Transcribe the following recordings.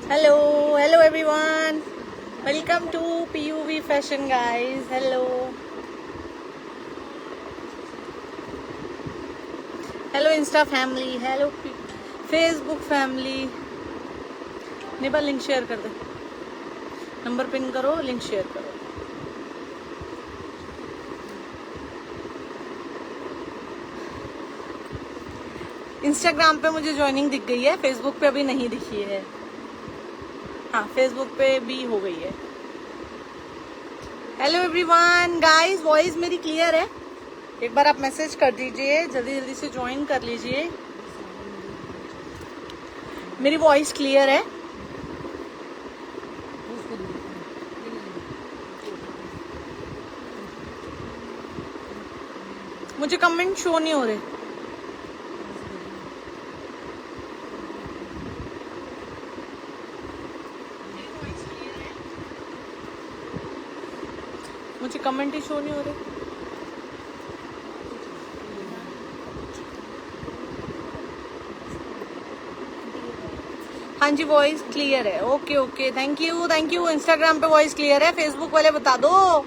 Hello, hello everyone. Welcome to PUV Fashion, guys. Hello. Hello Insta family. Hello Facebook family. Niba link share कर दे, number pin करो, link share करो. Instagram पे मुझे joining दिख गई है, फेसबुक पे अभी नहीं दिखी है. हाँ, फेसबुक पे भी हो गई है. हेलो एवरीवन, गाइस वॉइस मेरी क्लियर है? एक बार आप मैसेज कर दीजिए, जल्दी जल्दी से ज्वाइन कर लीजिए. मेरी वॉइस क्लियर है? मुझे कमेंट शो नहीं हो रहे. मुझे कमेंट ही शो नहीं हो रहे. हाँ जी, वॉइस क्लियर है. Okay okay, thank you thank you. Instagram पे वॉइस क्लियर है, फेसबुक वाले बता दो.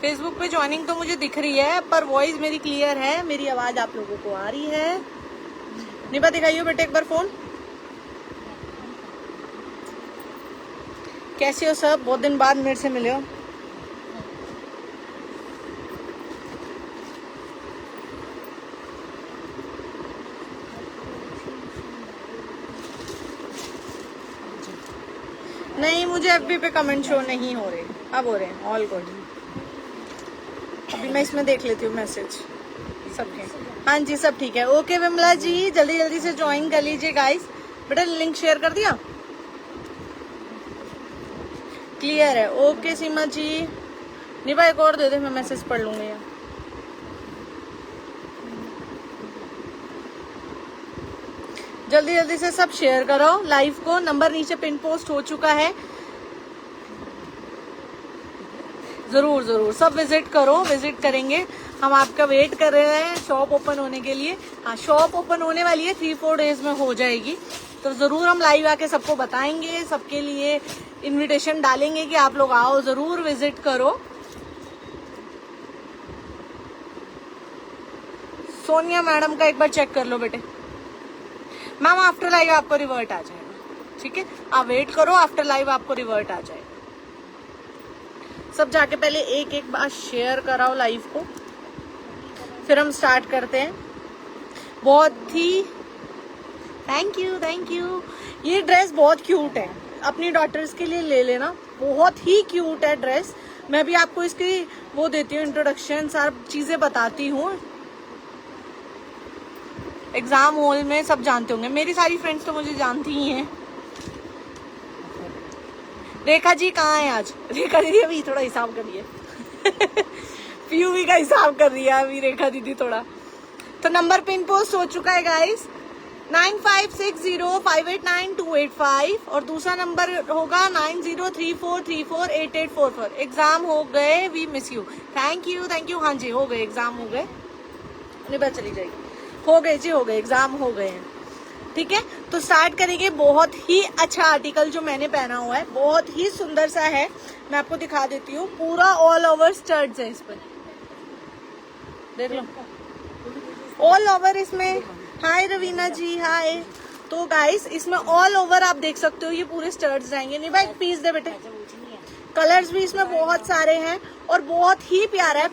फेसबुक पे ज्वाइनिंग तो मुझे दिख रही है, पर वॉइस मेरी क्लियर है, मेरी आवाज आप लोगों को आ रही है. निभा दिखाइयो बेटे एक बार फोन. कैसे हो सब? बहुत दिन बाद मेरे से मिले हो. नहीं, मुझे एफबी पे कमेंट शो नहीं हो रहे. अब हो रहे हैं. All good. अभी मैं इसमें देख लेती हूँ मैसेज सबके. हाँ जी, सब ठीक है. ओके विमला जी, जल्दी जल्दी से ज्वाइन कर लीजिए गाइस. बेटा लिंक शेयर कर दिया? क्लियर है. ओके सीमा जी. निभा एक और दे दे, मैं मैसेज पढ़ लूंगी. जल्दी जल्दी से सब शेयर करो लाइव को. नंबर नीचे पिन पोस्ट हो चुका है. जरूर जरूर सब विजिट करो. विजिट करेंगे. हम आपका वेट कर रहे हैं शॉप ओपन होने के लिए. हाँ, शॉप ओपन होने वाली है, 3-4 डेज में हो जाएगी. तो जरूर हम लाइव आके सबको बताएंगे, सबके लिए इनविटेशन डालेंगे कि आप लोग आओ, जरूर विजिट करो. सोनिया मैडम का एक बार चेक कर लो बेटे. मैम आफ्टर लाइव आपको रिवर्ट आ जाएगा. ठीक है, आप वेट करो, आफ्टर लाइव आपको रिवर्ट आ जाएगा. सब जाके पहले एक एक बार शेयर कराओ लाइव को, फिर हम स्टार्ट करते हैं. बहुत ही थैंक यू थैंक यू. ये ड्रेस बहुत क्यूट है, अपनी डॉटर्स के लिए ले लेना. बहुत ही क्यूट है ड्रेस. मैं भी आपको इसकी वो देती हूँ, इंट्रोडक्शन, सारी चीजें बताती हूँ. एग्जाम हॉल में सब जानते होंगे, मेरी सारी फ्रेंड्स तो मुझे जानती ही हैं. रेखा जी कहाँ है आज? रेखा दीदी अभी थोड़ा हिसाब कर रही है. पीयूवी का हिसाब कर रही है अभी रेखा दीदी थोड़ा. तो नंबर पिन पोस्ट हो चुका है गाइस, 9560589285. और दूसरा नंबर होगा 9034348844. एग्जाम हो गए, we miss you. Thank you. हाँ जी, हो गए एग्जाम, हो गए. निभा चली जाएगी. हो गए जी, हो गए एग्जाम, हो गए हैं. ठीक है, तो स्टार्ट करेंगे. बहुत ही अच्छा आर्टिकल जो मैंने पहना हुआ है, बहुत ही सुंदर सा है. मैं आपको दिखा देती हूँ. पूरा ऑल ओवर स्टड्स है इस पर, देख लो. ऑल ओवर इसमें. हाय रवीना जी, हाय. तो गाइस इसमें ऑल ओवर आप देख सकते हो, ये पूरे स्टड्स रहेंगे. नहीं भाई, एक पीस दे बेटे. कलर्स भी इसमें बहुत सारे हैं और बहुत ही प्यारा है.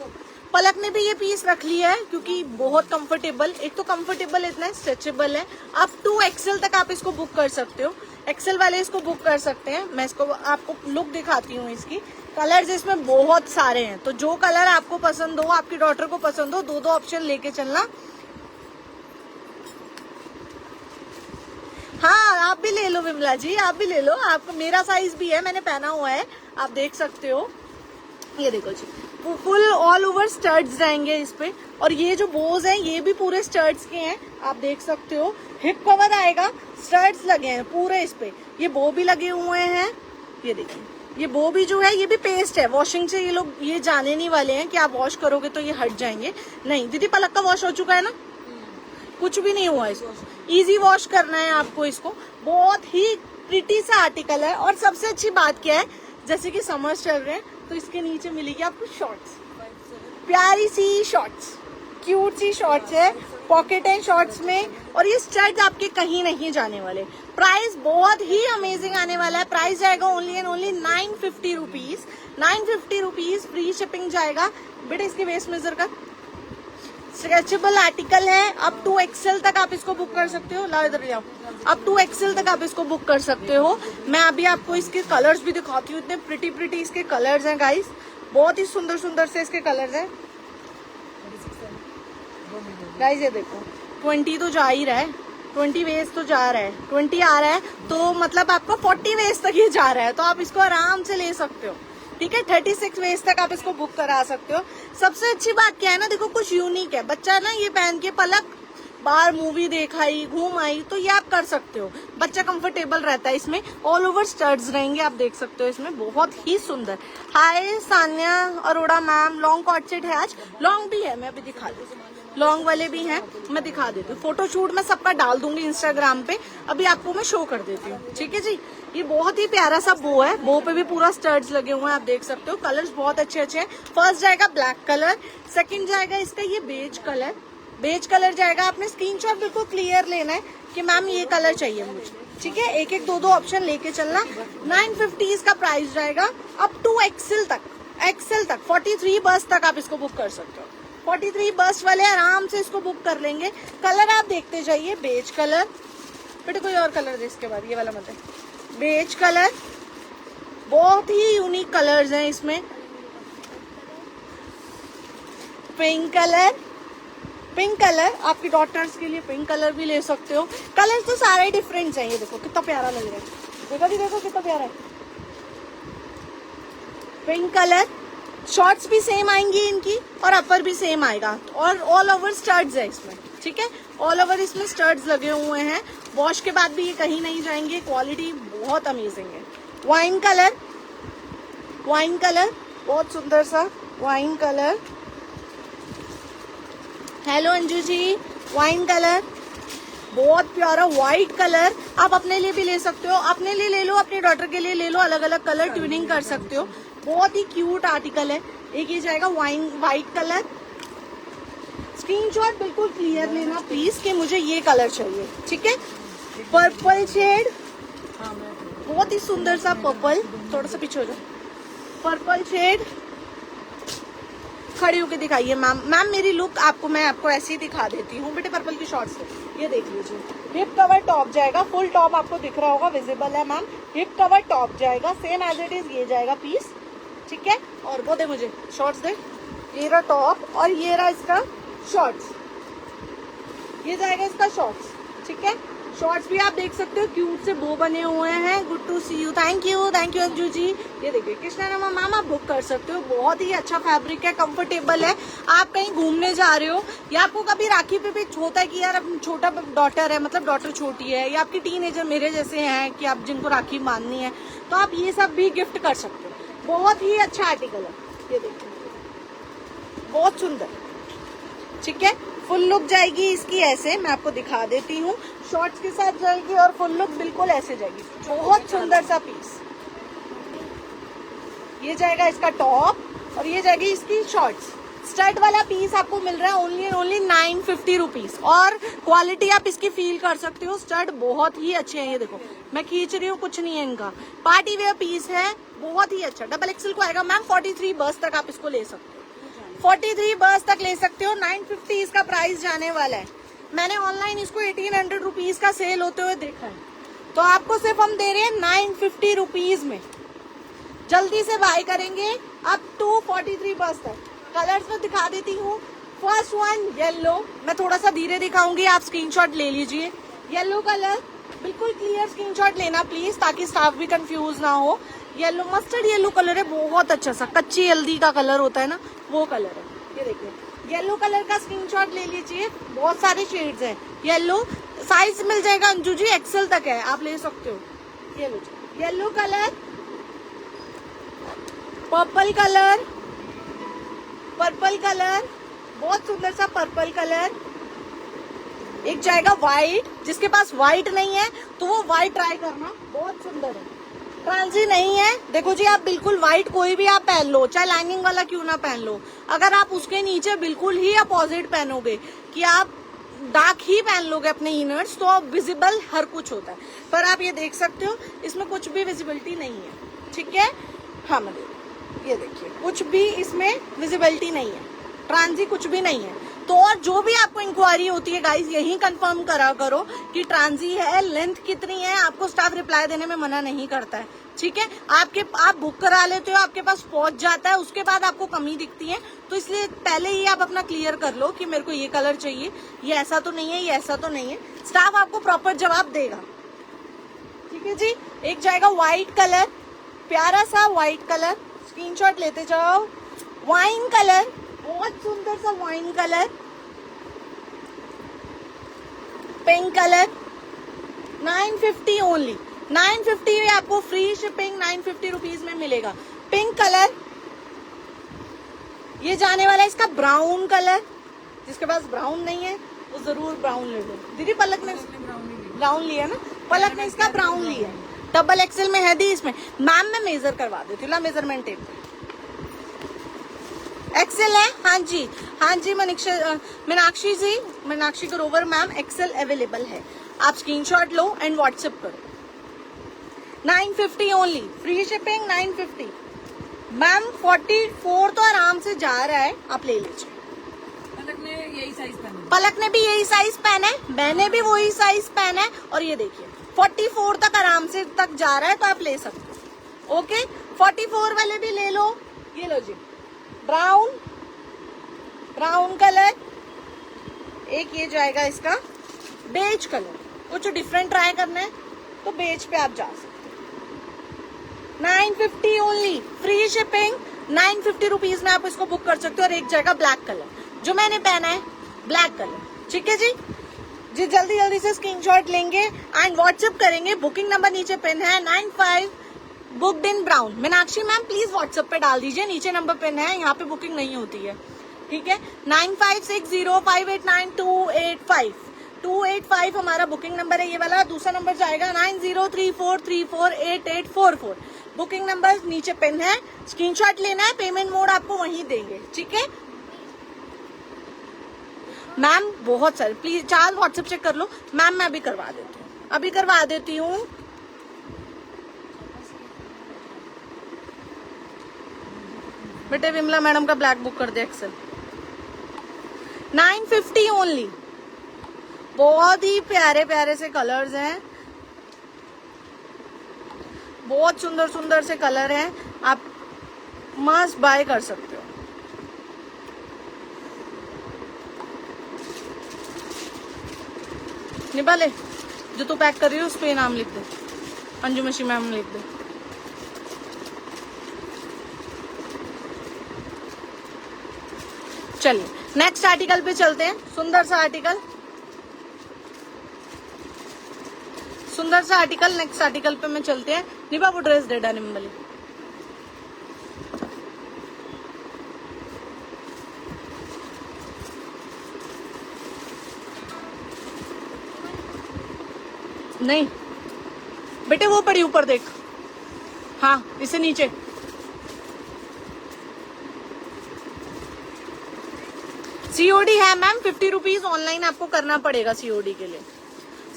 पलक ने भी ये पीस रख लिया है क्योंकि बहुत कंफर्टेबल. एक तो कंफर्टेबल इतना है, स्ट्रेचेबल है. आप 2XL तक आप इसको बुक कर सकते हो. एक्सेल वाले इसको बुक कर सकते हैं. मैं इसको आपको लुक दिखाती हूँ इसकी. कलर्स इसमें बहुत सारे हैं, तो जो कलर आपको पसंद हो, आपकी डॉटर को पसंद हो, 2-2 ऑप्शन लेके चलना. हाँ, आप भी ले लो विमला जी, आप भी ले लो. आपको मेरा साइज भी है, मैंने पहना हुआ है, आप देख सकते हो. ये देखो जी, फुल ऑल ओवर स्टड्स रहेंगे इस पे. और ये जो बोज हैं ये भी पूरे स्टड्स के हैं, आप देख सकते हो. हिप कवर आएगा, स्टड्स लगे हैं पूरे इस पे. ये बो भी लगे हुए हैं. ये देखिए, ये बो भी जो है ये भी पेस्ट है. वॉशिंग से ये लोग ये जाने नहीं वाले हैं कि आप वॉश करोगे तो ये हट जाएंगे. नहीं दीदी, पलक का वॉश हो चुका है ना. कुछ भी नहीं हुआ इसको, इजी वॉश करना है आपको इसको। बहुत ही प्रिटी सा आर्टिकल है। और सबसे अच्छी बात क्या है, जैसे कि समर्स चल रहे हैं तो इसके नीचे मिलेगी आपको शॉर्ट्स, प्यारी सी शॉर्ट्स, क्यूट सी शॉर्ट्स है, पॉकेट एंड शॉर्ट्स में। और ये स्टड्स आपके कहीं नहीं जाने वाले। प्राइस बहुत ही अमेजिंग आने वाला है। प्राइस जाएगा only and only 950 rupees, 950 rupees, free shipping जाएगा। बेटा इसके वेस्ट मेजर का स्ट्रेचेबल आर्टिकल है, अप टू एक्सेल तक आप इसको बुक कर सकते हो। लाओ इधर जाओ, अप टू एक्सेल तक आप इसको बुक कर सकते हो। मैं अभी आपको इसके कलर्स भी दिखाती हूँ, इतने प्रिटी प्रिटी इसके कलर्स हैं गाइस, बहुत ही सुंदर सुंदर से इसके कलर्स हैं गाइस। ये देखो 20 तो जा ही रहा है, 20 वेस्ट तो जा रहा है, 20 आ रहा है तो मतलब आपको 40 वेस्ट तक ये जा रहा है, तो आप इसको आराम से ले सकते हो। ठीक है, 36 वेस्ट तक आप इसको बुक करा सकते हो। सबसे अच्छी बात क्या है ना, देखो कुछ यूनिक है। बच्चा ना ये पहन के पलक बाहर मूवी देखा घूम आई तो ये आप कर सकते हो, बच्चा कंफर्टेबल रहता है इसमें। ऑल ओवर स्टड्स रहेंगे, आप देख सकते हो इसमें, बहुत ही सुंदर। Hi Sanya Arora ma'am, long coat set है आज, लॉन्ग भी है, मैं अभी दिखा दूँ, लॉन्ग वाले भी हैं, मैं दिखा देती हूँ। फोटो शूट मैं सबका डाल दूंगी इंस्टाग्राम पे, अभी आपको मैं शो कर देती हूँ। ठीक है जी, ये बहुत ही प्यारा सा बो है, बो पे भी पूरा स्टड्स लगे हुए हैं, आप देख सकते हो। कलर्स बहुत अच्छे अच्छे हैं। फर्स्ट जाएगा ब्लैक कलर, सेकंड जाएगा इसका ये बेज कलर, बेज कलर जाएगा। आपने स्क्रीनशॉट बिल्कुल क्लियर लेना है कि मैम ये कलर चाहिए मुझे। ठीक है, एक एक दो ऑप्शन लेके चलना। 950 इसका प्राइस जाएगा, अप टू एक्सेल तक, एक्सेल तक 43 बस तक आप इसको बुक कर सकते हो। 43 बस वाले आराम से इसको बुक कर लेंगे। कलर आप देखते जाइए, बेज कलर, बेटे कोई और कलर दे इसके बाद, ये वाला मत है, बेज कलर, बहुत ही यूनिक कलर्स हैं इसमें। पिंक कलर, पिंक कलर आपकी डॉटर्स के लिए पिंक कलर भी ले सकते हो। कलर तो सारे डिफरेंट हैं। ये देखो कितना प्यारा लग रहा है, देखो जी, देखो कितना प्यारा है। पिंक कलर, शॉर्ट्स भी सेम आएंगी इनकी और अपर भी सेम आएगा, और ऑल ओवर स्टड्स है इसमें। ठीक है, ऑल ओवर इसमें स्टड्स लगे हुए हैं। वॉश के बाद भी ये कहीं नहीं जाएंगे, क्वालिटी बहुत अमेजिंग है। वाइन कलर, वाइन कलर बहुत सुंदर सा wine colour. Hello Anju ji, wine colour बहुत प्यारा व्हाइट कलर, आप अपने लिए भी ले सकते हो, अपने लिए ले लो, अपनी डॉटर के लिए ले लो, अलग अलग कलर ट्यूनिंग कर सकते हो। बहुत ही क्यूट आर्टिकल है। एक ये जाएगा वाइन व्हाइट कलर। स्क्रीनशॉट बिल्कुल क्लियर लेना प्लीज कि मुझे ये कलर चाहिए। ठीक है, पर्पल शेड, बहुत ही सुंदर सा पर्पल, थोड़ा सा पीछे हो जाओ, पर्पल शेड। खड़ी होके दिखाइए मैम, मैम मेरी लुक आपको, मैं आपको ऐसे ही दिखा देती हूँ। बेटे पर्पल की शॉर्ट्स ये देख लीजिए, हिप कवर टॉप जाएगा, फुल टॉप आपको दिख रहा होगा, विजिबल है मैम। हिप कवर टॉप जाएगा, सेम एज इट इज ये जाएगा पीस। ठीक है, और वो दे मुझे शॉर्ट्स दे, ये रहा टॉप और ये रहा इसका शॉर्ट्स, ये जाएगा इसका शॉर्ट्स। ठीक है, शॉर्ट्स भी आप देख सकते हो, क्यूट से बो बने हुए हैं। Good to see you, thank you Anju ji. ये देखिए कृष्णा रमा मैम, आप बुक कर सकते हो, बहुत ही अच्छा फैब्रिक है, कंफर्टेबल है। आप कहीं घूमने जा रहे हो या आपको कभी राखी पे भी होता है कि यार अब छोटा डॉटर है, मतलब डॉटर छोटी है, या आपकी टीनेजर मेरे जैसे हैं कि आप जिनको राखी बांधनी है, तो आप ये सब भी गिफ्ट कर सकते हो। बहुत ही अच्छा आर्टिकल है, ये देखिए बहुत सुंदर। ठीक है, फुल लुक जाएगी इसकी ऐसे, मैं आपको दिखा देती हूँ, शॉर्ट्स के साथ जाएगी और फुल लुक बिल्कुल ऐसे जाएगी। बहुत सुंदर सा पीस, ये जाएगा इसका टॉप और ये जाएगी इसकी शॉर्ट्स। स्टड वाला पीस आपको मिल रहा है ओनली एंड ओनली 950 रुपीज, और क्वालिटी आप इसकी फील कर सकते हो। स्टड बहुत ही अच्छे हैं, ये देखो मैं खींच रही हूँ, कुछ नहीं है इनका, पार्टी वेयर पीस है, बहुत ही अच्छा। डबल एक्सेल को आएगा मैम, 43 बस तक आप इसको ले सकते हो, 43 बस तक ले सकते हो। 950 इसका प्राइस जाने वाला है। मैंने ऑनलाइन इसको 1800 रुपीज का सेल होते हुए देखा है, तो आपको सिर्फ हम दे रहे हैं 950 रुपीज में। जल्दी से बाय करेंगे अप टू 43 बस तक। कलर्स में दिखा देती हूँ। फर्स्ट वन येलो, मैं थोड़ा सा धीरे दिखाऊंगी, आप स्क्रीनशॉट ले लीजिए। येलो कलर, बिल्कुल क्लियर स्क्रीनशॉट लेना प्लीज, ताकि स्टाफ भी कंफ्यूज ना हो। येलो, मस्टर्ड येलो कलर है, बहुत अच्छा सा, कच्ची हल्दी का कलर होता है ना, वो कलर है। ये देखिए येलो कलर का स्क्रीनशॉट ले लीजिए, बहुत सारे शेड्स हैं। येलो साइज मिल जाएगा अंजू जी, एक्सेल तक है, आप ले सकते हो। Yellow colour, purple colour, purple colour, बहुत सुंदर सा पर्पल कलर, एक जाएगा व्हाइट, जिसके पास व्हाइट नहीं है तो वो व्हाइट ट्राई करना, बहुत सुंदर है। ट्रांजी नहीं है, देखो जी आप बिल्कुल व्हाइट कोई भी आप पहन लो, चाहे लाइनिंग वाला क्यों ना पहन लो, अगर आप उसके नीचे बिल्कुल ही अपोजिट पहनोगे कि आप डार्क ही पहन लोगे अपने इनर्स, तो विजिबल हर कुछ होता है। पर आप ये देख सकते हो इसमें कुछ भी विजिबिलिटी नहीं है, ठीक है। हाँ मतलब ये देखिए कुछ भी इसमें विजिबिलिटी नहीं है, ट्रांजी कुछ भी नहीं है। तो और जो भी आपको इंक्वायरी होती है गाइस, यही कंफर्म करा करो कि ट्रांजी है, लेंथ कितनी है, आपको स्टाफ रिप्लाई देने में मना नहीं करता है, ठीक है। आप बुक करा लेते हो, आपके पास पहुंच जाता है, उसके बाद आपको कमी दिखती है, तो इसलिए पहले ही आप अपना क्लियर कर लो कि मेरे को ये कलर चाहिए, ये ऐसा तो नहीं है, ये ऐसा तो नहीं है। स्टाफ आपको प्रॉपर जवाब देगा, ठीक है जी। एक जाएगा व्हाइट कलर, प्यारा सा व्हाइट कलर, स्क्रीनशॉट लेते जाओ। वाइन कलर, बहुत सुंदर सा wine colour. Pink colour 950 only, 950 में आपको फ्री शिपिंग 950 रुपीज में मिलेगा। पिंक कलर, ये जाने वाला है इसका ब्राउन कलर, जिसके पास ब्राउन नहीं है वो जरूर ब्राउन ले लो। दीदी पलक ने ब्राउन लिया ना, पलक ने इसका ब्राउन लिया, डबल एक्सेल में है दी इसमें। मैम मैं मेजर करवा देती हूँ, ला मेजरमेंट टेप एक्सेल है। हाँ जी हाँ जी Meenakshi ji, Meenakshi Grover ma'am, excel available है, आप स्क्रीनशॉट लो एंड व्हाट्सएप करो। 950 ओनली, फ्री शिपिंग 950। मैम 44 तो आराम से जा रहा है, आप ले लीजिए। पलक ने यही साइज पहना, पलक ने भी यही साइज पहना है, मैंने भी वही साइज पहना है, और ये देखिए 44 तक आराम से तक जा रहा है, तो आप ले सकते हो। ओके 44 वाले भी ले लो, ये लो जी ब्राउन, ब्राउन कलर। एक ये जाएगा इसका बेज कलर, कुछ डिफरेंट ट्राई करना है तो बेज पे आप जा सकते हो। 950 ओनली, फ्री शिपिंग 950 रुपीज में आप इसको बुक कर सकते हो। और एक जाएगा ब्लैक कलर, जो मैंने पहना है ब्लैक कलर, ठीक है जी। जी जल्दी जल्दी से स्क्रीनशॉट लेंगे एंड व्हाट्सएप करेंगे। बुकिंग नंबर नीचे पिन है 95 booked in brown. Meenakshi ma'am please WhatsApp पे डाल दीजिए, नीचे नंबर पिन है, यहाँ पे बुकिंग नहीं होती है, ठीक है। 9560589285 285 हमारा बुकिंग नंबर है ये वाला। दूसरा नंबर जाएगा 9034348844। बुकिंग नंबर नीचे पिन है, स्क्रीनशॉट लेना है, पेमेंट मोड आपको वहीं देंगे, ठीक है। मैम बहुत सारे, प्लीज चार व्हाट्सएप चेक कर लो। मैम मैं अभी करवा देती हूँ, अभी करवा देती हूँ। बेटे विमला मैडम का ब्लैक बुक कर दे एक्सेल। 950 ओनली, बहुत ही प्यारे प्यारे से कलर्स हैं, बहुत सुंदर सुंदर से कलर हैं, आप मस्ट बाय कर सकते हो। निभाले जो तू पैक कर रही हो उस पे नाम लिख दे, अंजुमशी मैम लिख दे। चलिए नेक्स्ट आर्टिकल पे चलते हैं। सुंदर सा आर्टिकल, सुंदर सा आर्टिकल, नेक्स्ट आर्टिकल पे में चलते हैं। निभा वो ड्रेस दे डेनिम वाली। नहीं बेटे वो पड़ी ऊपर देख, हाँ इसे नीचे। सीओडी है मैम 50 रुपीज, ऑनलाइन आपको करना पड़ेगा सीओडी के लिए।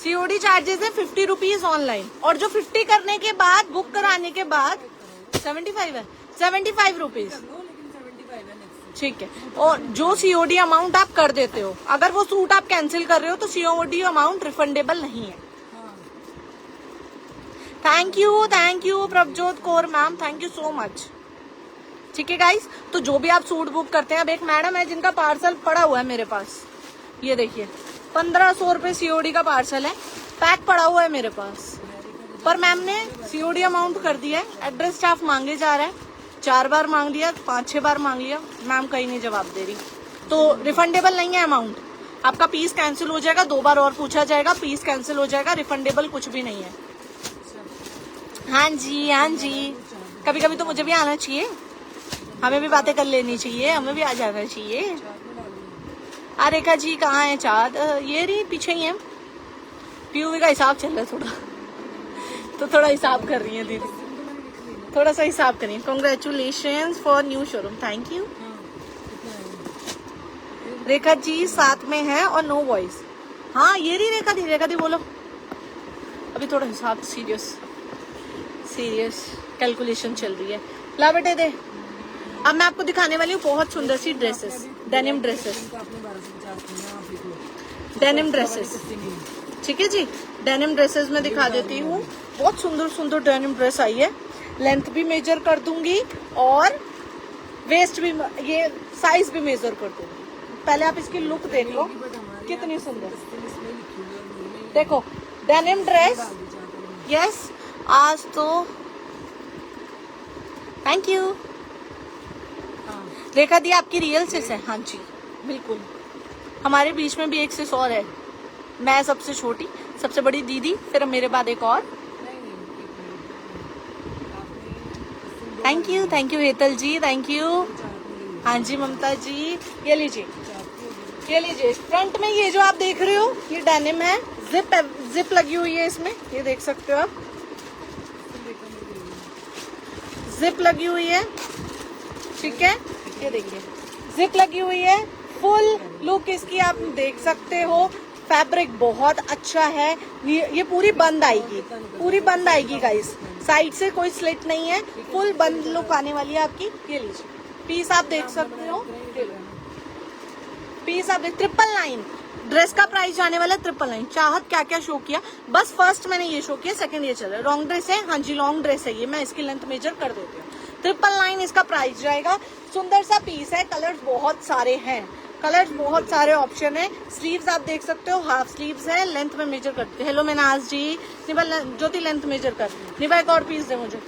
सीओडी चार्जेस है 50 रुपीज ऑनलाइन, और जो 50 करने के बाद बुक कराने के बाद 75 है, 75 रुपीज, ठीक है। और जो सीओडी अमाउंट आप कर देते हो, अगर वो सूट आप कैंसिल कर रहे हो तो सीओडी अमाउंट रिफंडेबल नहीं है। Thank you Prabhjot Kaur ma'am, thank you so much, ठीक है गाइस। तो जो भी आप सूट बुक करते हैं, अब एक मैडम है जिनका पार्सल पड़ा हुआ है मेरे पास, ये देखिए 1500 रुपए सीओडी का पार्सल है, पैक पड़ा हुआ है मेरे पास, पर मैम ने सीओडी अमाउंट कर दिया है। एड्रेस स्टाफ मांगे जा रहा है, 4 बार मांग लिया, 5-6 बार मांग लिया, मैम कहीं नहीं जवाब दे रही, तो रिफंडेबल नहीं है अमाउंट। आपका पीस कैंसिल हो जाएगा, 2 बार और पूछा जाएगा, पीस कैंसिल हो जाएगा, रिफंडेबल कुछ भी नहीं है। हाँ जी, कभी कभी तो मुझे भी आना चाहिए, हमें भी बातें कर लेनी चाहिए, हमें भी आ जाना चाहिए। रेखा जी कहाँ है चाँद? ये रही पीछे ही है। पीयूवी का हिसाब चल रहा है थोड़ा, तो थोड़ा हिसाब कर रही है दीदी, थोड़ा सा हिसाब करिए। Congratulations for new showroom, thank you. Rekha ji साथ में है और नो वॉइस। हाँ ये रही रेखा दी, रेखा दी बोलो। अभी थोड़ा हिसाब सीरियस कैलकुलेशन चल रही है। ला बेटे दे। अब मैं आपको दिखाने वाली हूँ बहुत सुंदर सी dresses, denim dresses, denim dresses. ठीक है जी, डेनिम ड्रेसेस में दिखा देती हूँ। बहुत सुंदर सुंदर डेनिम ड्रेस आई है। लेंथ भी मेजर कर दूंगी और वेस्ट भी, ये साइज भी मेजर कर दूंगी। पहले आप इसकी लुक देख लो कितनी सुंदर। देखो डेनिम ड्रेस, यस। आज तो थैंक यू रेखा दी, आपकी रियल सिस है। हाँ जी बिल्कुल, हमारे बीच में भी एक सिस और है। मैं सबसे छोटी, सबसे बड़ी दीदी, फिर मेरे बाद एक और। Thank you Hetal ji, thank you. हाँ जी ममता जी, ये लीजिए, ये लीजिए। फ्रंट में ये जो आप देख रहे हो ये डेनिम है, जिप लगी हुई है इसमें, ये देख सकते हो आप, जिप लगी हुई है। ठीक है, ये देखिए जिप लगी हुई है। फुल लुक इसकी आप देख सकते हो। फैब्रिक बहुत अच्छा है। ये पूरी बंद आएगी, पूरी बंद आएगी गाइस, साइड से कोई स्लिट नहीं है, फुल बंद लुक आने वाली है आपकी। ये लीजिए पीस आप देख सकते हो, पीस आप 999। ड्रेस का प्राइस जाने वाला 999। चाहत क्या क्या शो किया, बस फर्स्ट मैंने ये शो किया, सेकंड ये चल रहा है। लॉन्ग ड्रेस है, हाँ जी लॉन्ग ड्रेस है ये, मैं इसकी लेंथ मेजर कर देती हूँ। 999 इसका प्राइस जाएगा। सुंदर सा पीस है, कलर्स बहुत सारे हैं, कलर्स बहुत सारे ऑप्शन है। स्लीव्स आप देख सकते हो, हाफ स्लीव्स है। लेंथ में मेजर करते। हेलो मैनाज जी, निभा ज्योति लेंथ मेजर कर। निभा एक और पीस दे मुझे,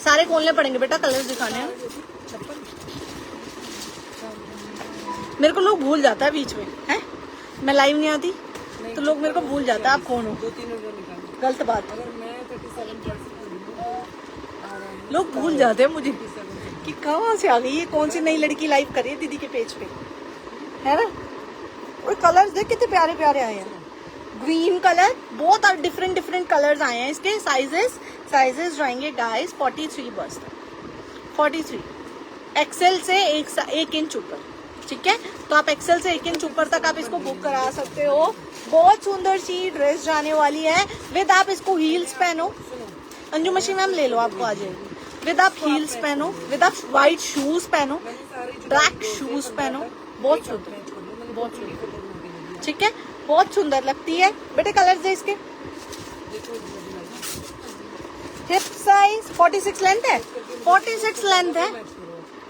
सारे खोलने पड़ेंगे बेटा, कलर्स दिखाने हैं। मेरे को लोग भूल जाता है बीच में, है मैं लाइव नहीं आती तो लोग मेरे को भूल जाता है आप कौन हो। गलत बात, लोग भूल जाते हैं मुझे कि कहाँ से आ गई ये, कौन सी नई लड़की लाइव कर रही है दीदी के पेज पे, है ना। और कलर्स देख कितने प्यारे प्यारे आए हैं। ग्रीन कलर, बहुत डिफरेंट डिफरेंट कलर्स आए हैं इसके। साइजेस जाएंगे गाइस 43 बस, 43 एक्सेल से 1 इंच ऊपर। ठीक है, तो आप एक्सेल से 1 इंच ऊपर तक आप इसको बुक करा सकते हो। बहुत सुंदर सी ड्रेस जाने वाली है। विद आप इसको हील्स पहनो, अंजू मशी मैम ले लो, आपको आ जाएगी। विद आप हील्स पहनो, विद आप व्हाइट शूज पहनो, ब्लैक शूज पहनो, बहुत सुंदर, बहुत सुंदर। ठीक है, बहुत सुंदर लगती है बेटे। कलर दे इसके। हिप साइज 46 लेंथ है, 46 लेंथ है,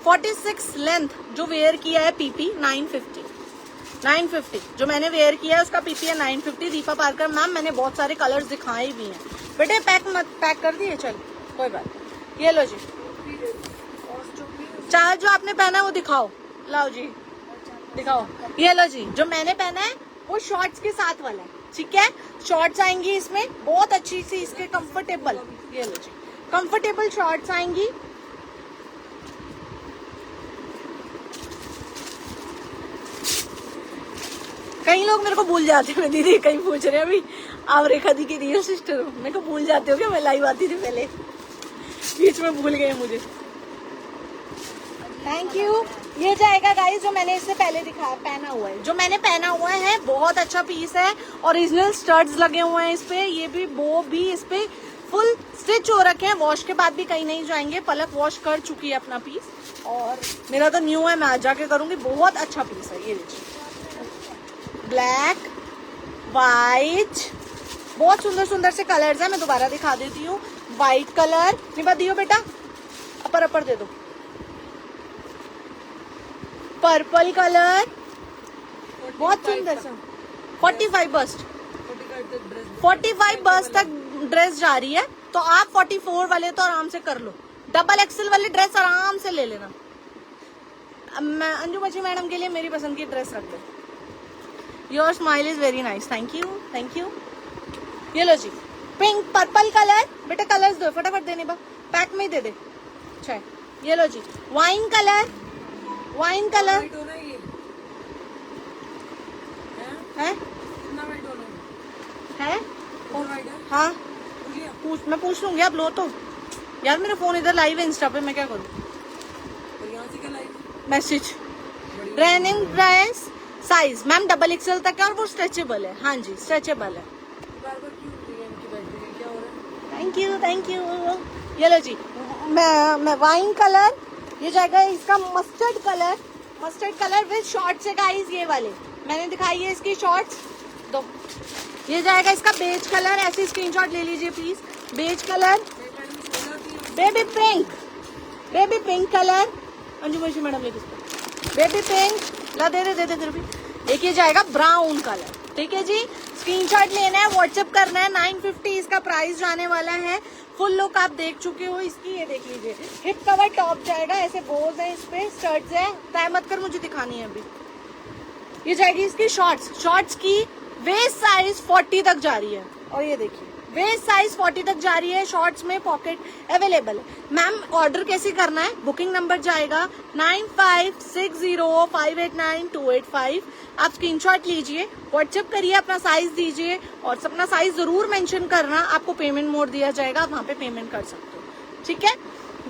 46 लेंथ। जो वेयर किया है पीपी 950 जो मैंने वेयर किया है उसका पीपी है 950। दीपा पारकर मैम, मैंने बहुत सारे कलर्स दिखाए भी हैं बेटे। पैक कर दिए, चल कोई बात। ये लो जी, चार जो आपने पहना है वो दिखाओ, लाओ जी दिखाओ। ये लो जी, जो मैंने पहना है वो शॉर्ट्स के साथ वाला है। ठीक है, शॉर्ट्स आएंगी इसमें बहुत अच्छी सी, इसके कंफर्टेबल। ये लो जी, कंफर्टेबल शॉर्ट्स आएंगी। कई लोग मेरे को भूल जाते हैं दीदी, कहीं पूछ रहे हैं अभी आप रेखा दी की रियल सिस्टर हो। मेरे को भूल जाते हो क्या, मैं लाइव आती थी पहले, बीच में भूल गए मुझे। Thank you. ये जाएगा गाइस जो मैंने इससे पहले दिखाया, पहना हुआ है, जो मैंने पहना हुआ है। बहुत अच्छा पीस है, ओरिजिनल स्टड्स लगे हुए हैं इस पे। ये भी वो भी इस पे फुल स्टिच हो रखे हैं, वॉश के बाद भी कहीं नहीं जाएंगे। पलक वॉश कर चुकी है अपना पीस, और मेरा तो न्यू है, मैं आज जाके करूंगी। बहुत अच्छा पीस है। ये लीजिए, ब्लैक, वाइट, बहुत सुंदर सुंदर से कलर्स हैं। मैं दोबारा दिखा देती हूँ। वाइट कलर, निभा दियो बेटा, अपर दे दो। पर्पल कलर, बहुत सुंदर सा। 45 बस्ट, 45 बस्ट तक ड्रेस जा रही है, तो आप 44 वाले तो आराम से कर लो। डबल एक्सेल वाली ड्रेस आराम से ले लेना। मैं अंजू मची मैडम के लिए मेरी पसंद की ड्रेस रख दे। Your smile is very nice, thank you, thank you. ये लो जी, पिंक पर्पल कलर। बेटा कलर्स दो फटाफट, देने बा पैक में ही दे दे। अच्छा, ये लो जी, वाइन कलर, वाइन कलर, मैं पूछ लूंगी, आप लो तो। यार मेरा फोन इधर लाइव है इंस्टा पे, मैं क्या करूँ? और यहाँ से क्या live message running price size ma'am double XL तक है और वो स्ट्रेचेबल है। हाँ जी स्ट्रेचेबल है। बार बार क्यों उठ रही है इनकी बैटरी की, क्या हो रहा है? Thank you thank you. ये लो जी, मैं वाइन कलर, ये जाएगा इसका मस्टर्ड कलर विद शॉर्ट्स है गाइस, ये वाले मैंने दिखाई है इसकी शॉर्ट्स दो। ये जाएगा इसका बेज कलर, ऐसे स्क्रीनशॉट ले लीजिए please. Beige colour, baby pink colour, Anju मशी मैडम लेके बेबी पिंक ला, दे दे भी। एक ये जाएगा ब्राउन कलर, ठीक है जी। स्क्रीनशॉट लेना है, व्हाट्सएप करना है। 950 इसका प्राइस जाने वाला है। फुल लुक आप देख चुके हो इसकी, ये देख लीजिए। हिप कवर टॉप जाएगा, ऐसे बोज है, इस पे स्टड्स है। तय मत कर, मुझे दिखानी है अभी। ये जाएगी इसकी शॉर्ट्स की वेस्ट साइज 40 तक जा रही है, और ये देखिए वेस्ट साइज 40 तक जा रही है। शॉर्ट्स में पॉकेट अवेलेबल है। मैम ऑर्डर कैसे करना है? बुकिंग नंबर जाएगा 9560589285। आप स्क्रीनशॉट लीजिए, व्हाट्सएप करिए, अपना साइज दीजिए और अपना साइज जरूर मेंशन करना। आपको पेमेंट मोड दिया जाएगा, आप वहां पे पेमेंट कर सकते हो, ठीक है।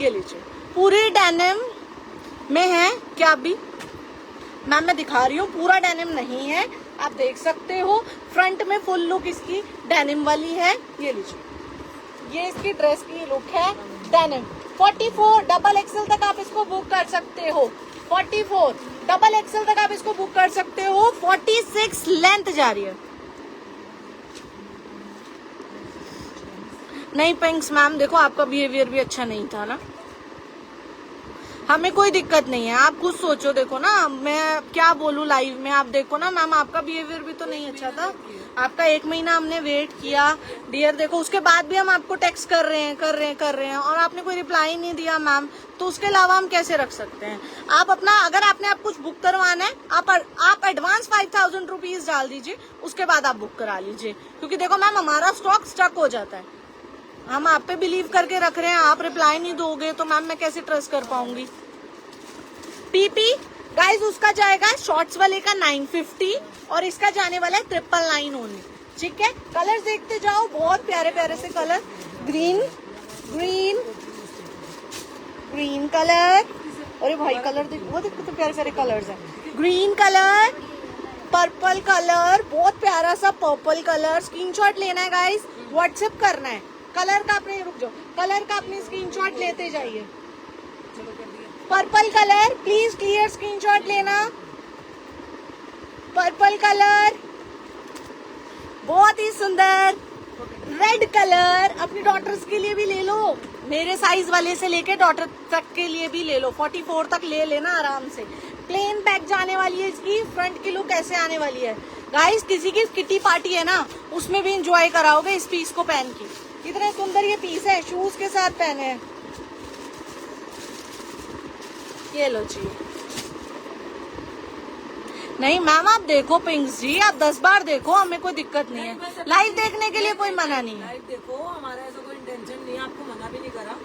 ये लीजिए, पूरी डेनिम में है क्या? अभी मैम मैं दिखा रही हूँ, पूरा डेनिम नहीं है, आप देख सकते हो। फ्रंट में फुल लुक इसकी डेनिम वाली है। ये लीजिए, ये इसकी ड्रेस की लुक है डेनिम। 44 डबल एक्सएल तक आप इसको बुक कर सकते हो। 44 डबल एक्सएल तक आप इसको बुक कर सकते हो। 46 लेंथ जा रही है। नहीं पिंक्स मैम, देखो आपका बिहेवियर भी अच्छा नहीं था ना, हमें कोई दिक्कत नहीं है। आप खुद सोचो, देखो ना मैं क्या बोलूं लाइव में, आप देखो ना मैम, आपका बिहेवियर भी तो नहीं अच्छा था। आपका 1 महीना हमने वेट किया डियर, देखो उसके बाद भी हम आपको टेक्स्ट कर रहे हैं और आपने कोई रिप्लाई नहीं दिया मैम, तो उसके अलावा हम कैसे रख सकते हैं? आप अपना, अगर आपने आप कुछ बुक करवाना है, आप एडवांस 5000 रुपीज डाल दीजिए, उसके बाद आप बुक करा लीजिए। क्योंकि देखो मैम हमारा स्टॉक स्टक हो जाता है, हम आप पे बिलीव करके रख रहे हैं, आप रिप्लाई नहीं दोगे तो मैम मैं कैसे ट्रस्ट कर पाऊंगी? पीपी गाइस उसका जाएगा शॉर्ट्स वाले का 950 और इसका जाने वाला है 999 ओनली, ठीक है। कलर्स देखते जाओ, बहुत प्यारे प्यारे से कलर। ग्रीन कलर, अरे भाई कलर देखो, वो देखो तो प्यारे प्यारे कलर्स हैं। ग्रीन कलर, पर्पल कलर, बहुत प्यारा सा पर्पल कलर। स्क्रीनशॉट लेना है गाइस, व्हाट्सएप करना है। कलर का अपने, रुक जाओ, कलर का अपने स्क्रीनशॉट लेते जाइए। Purple colour please clear screenshot लेना। पर्पल कलर बहुत ही सुंदर। रेड कलर अपनी डॉटर्स के लिए भी ले लो, मेरे साइज वाले से लेके डॉटर तक के लिए भी ले लो। 44 तक ले लेना आराम से। प्लेन बैक जाने वाली है इसकी। फ्रंट की लुक ऐसे आने वाली है गाइस। किसी की किटी पार्टी है ना, उसमें भी इंजॉय कराओगे इस पीस को पहन के। इतने सुंदर ये पीस है, शूज के साथ पहने हैं। ये लो जी। नहीं मैम आप देखो पिंक्स जी, आप 10 बार देखो, हमें कोई दिक्कत नहीं है। लाइव देखने के लिए कोई मना नहीं है। लाइव देखो, हमारा ऐसा कोई इंटेंशन नहीं है, आपको मना भी नहीं करा।